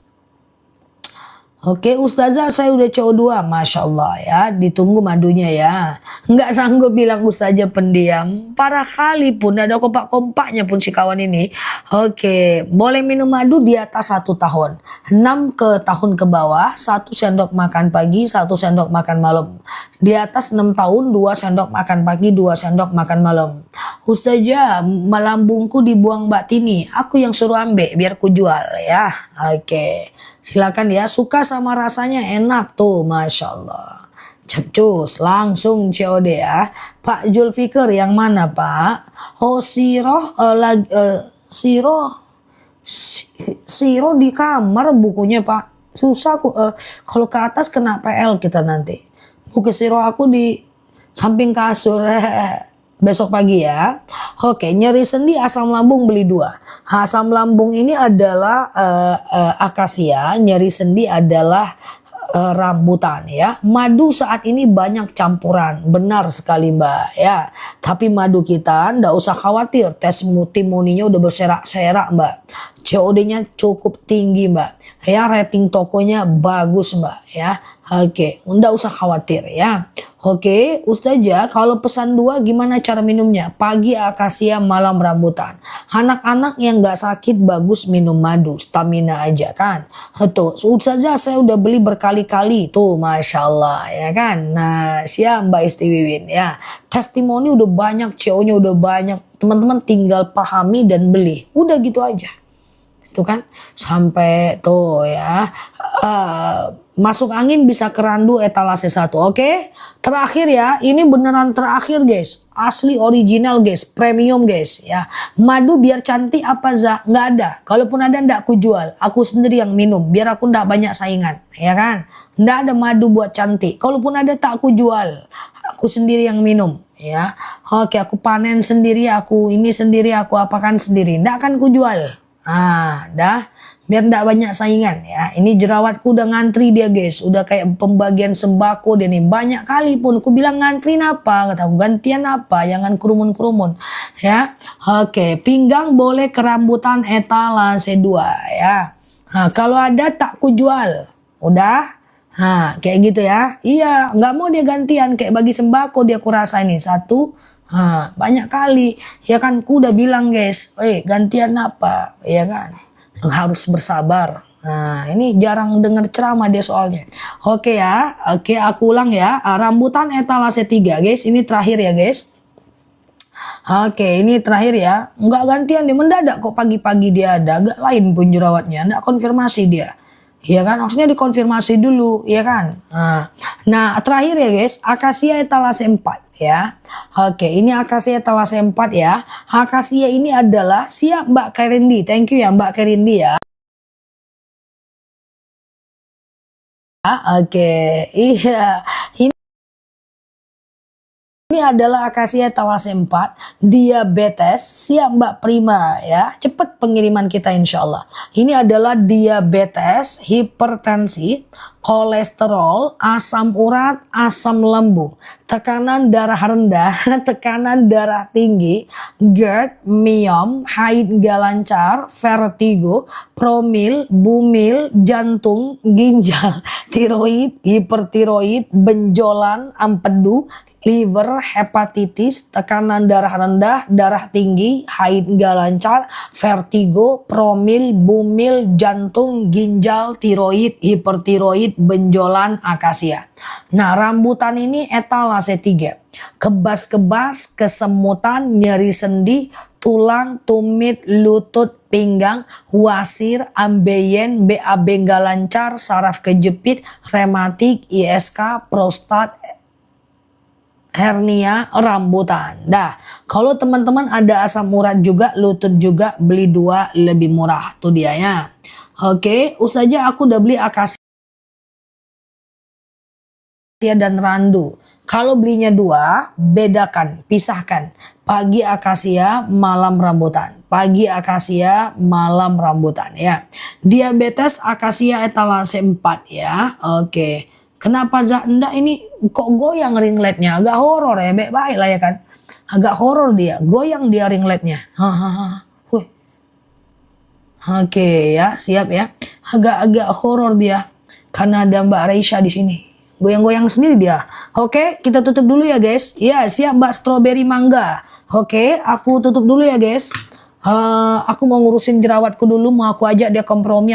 Oke Ustazah saya udah CO2 Masya Allah ya. Ditunggu madunya ya. Nggak sanggup bilang Ustazah pendiam. Parah kali pun. Ada kompak-kompaknya pun si kawan ini. Oke. Boleh minum madu di atas 1 tahun. 6 tahun ke bawah. 1 sendok makan pagi. 1 sendok makan malam. Di atas 6 tahun 2 sendok makan pagi. 2 sendok makan malam. Ustazah melambungku dibuang Mbak Tini. Aku yang suruh ambil biar ku jual ya. Oke. Silakan ya, suka sama rasanya enak tuh, Masya Allah. Capcus, langsung COD ya. Pak Julfikar yang mana Pak? Oh Siro di kamar bukunya Pak. Susah kalau ke atas kena PL kita nanti. Buku Siro aku di samping kasur. Besok pagi ya. Oke, nyeri sendi asam lambung beli 2. Asam lambung ini adalah akasia, nyeri sendi adalah rambutan ya. Madu saat ini banyak campuran, benar sekali Mbak ya. Tapi madu kita ndak usah khawatir, testimoninya udah berserak-serak Mbak. COD-nya cukup tinggi Mbak. Ya, rating tokonya bagus Mbak ya. Oke, ndak usah khawatir ya. Oke, Ustazah, kalau pesan 2 gimana cara minumnya? Pagi akasia, malam rambutan. Anak-anak yang nggak sakit bagus minum madu, stamina aja kan. Tuh, Ustazah saya udah beli berkali-kali tuh, Masya Allah ya kan. Nah, siap Mbak Istiwiwin ya. Testimoni udah banyak, CO-nya udah banyak. Teman-teman tinggal pahami dan beli. Udah gitu aja. Itu kan sampai tuh ya masuk angin bisa kerandu etalase 1. Oke, terakhir ya, ini beneran terakhir guys, asli original guys, premium guys ya. Madu biar cantik apa za? Nggak ada, kalaupun ada ndak aku jual, aku sendiri yang minum biar aku ndak banyak saingan ya kan. Ndak ada madu buat cantik, kalaupun ada tak aku jual, aku sendiri yang minum ya. Oke, aku panen sendiri, aku ini sendiri, aku apakan sendiri, ndak akan ku jual. Dah biar ndak banyak saingan ya. Ini jerawatku udah ngantri dia guys, udah kayak pembagian sembako dia nih. Banyak kali pun aku bilang ngantri apa, kata aku gantian apa, jangan kerumun-kerumun ya. Oke, pinggang boleh kerambutan etalase 2 ya. Kalau ada tak ku jual. Udah. Kayak gitu ya. Iya, nggak mau dia gantian kayak bagi sembako dia kurasa ini 1. Banyak kali ya kan, ku udah bilang guys, gantian apa ya kan, harus bersabar. Nah ini jarang dengar ceramah dia soalnya. Oke ya, oke aku ulang ya. Rambutan etalase 3 guys, ini terakhir ya guys. Oke ini terakhir ya, nggak gantian dia, mendadak kok pagi-pagi dia ada, agak lain pun jerawatnya, nggak konfirmasi dia. Iya kan, maksudnya dikonfirmasi dulu, ya kan. Nah, terakhir ya guys, akasia etalase 4 ya. Oke, ini akasia etalase 4 ya. Akasia ini adalah, siap Mbak Kerindi, thank you ya Mbak Kerindi ya. Oke, iya. Ini adalah akasia etalase 4, diabetes, siap Mbak Prima ya, cepet pengiriman kita insya Allah. Ini adalah diabetes, hipertensi, kolesterol, asam urat, asam lambung, tekanan darah rendah, tekanan darah tinggi, GERD, myom, haid gak lancar, vertigo, promil, bumil, jantung, ginjal, tiroid, hipertiroid, benjolan, empedu, liver, hepatitis, tekanan darah rendah, darah tinggi, haid gak lancar, vertigo, promil, bumil, jantung, ginjal, tiroid, hipertiroid, benjolan, akasia. Nah, rambutan ini etalase 3. Kebas-kebas, kesemutan, nyeri sendi, tulang, tumit, lutut, pinggang, wasir, ambeien, BAB nggak lancar, saraf kejepit, rematik, ISK, prostat, hernia, rambutan. Dah, kalau teman-teman ada asam urat juga, lutut juga, beli 2 lebih murah. Tuh dia ya. Oke, Ustazah aku udah beli akasia dan randu. Kalau belinya 2, bedakan, pisahkan. Pagi akasia, malam rambutan. Pagi akasia, malam rambutan ya. Diabetes akasia etalase 4 ya. Oke. Kenapa Enggak ini kok goyang ringletnya? Agak horor ya, baik-baik lah ya kan. Agak horor dia, goyang dia ringletnya. Hahaha. Oke ya, siap ya. Agak-agak horor dia. Karena ada Mbak Reisha di sini. Goyang-goyang sendiri dia. Oke, kita tutup dulu ya guys. Ya, siap Mbak Strawberry Mangga. Oke, aku tutup dulu ya guys. Aku mau ngurusin jerawatku dulu, mau aku ajak dia kompromi.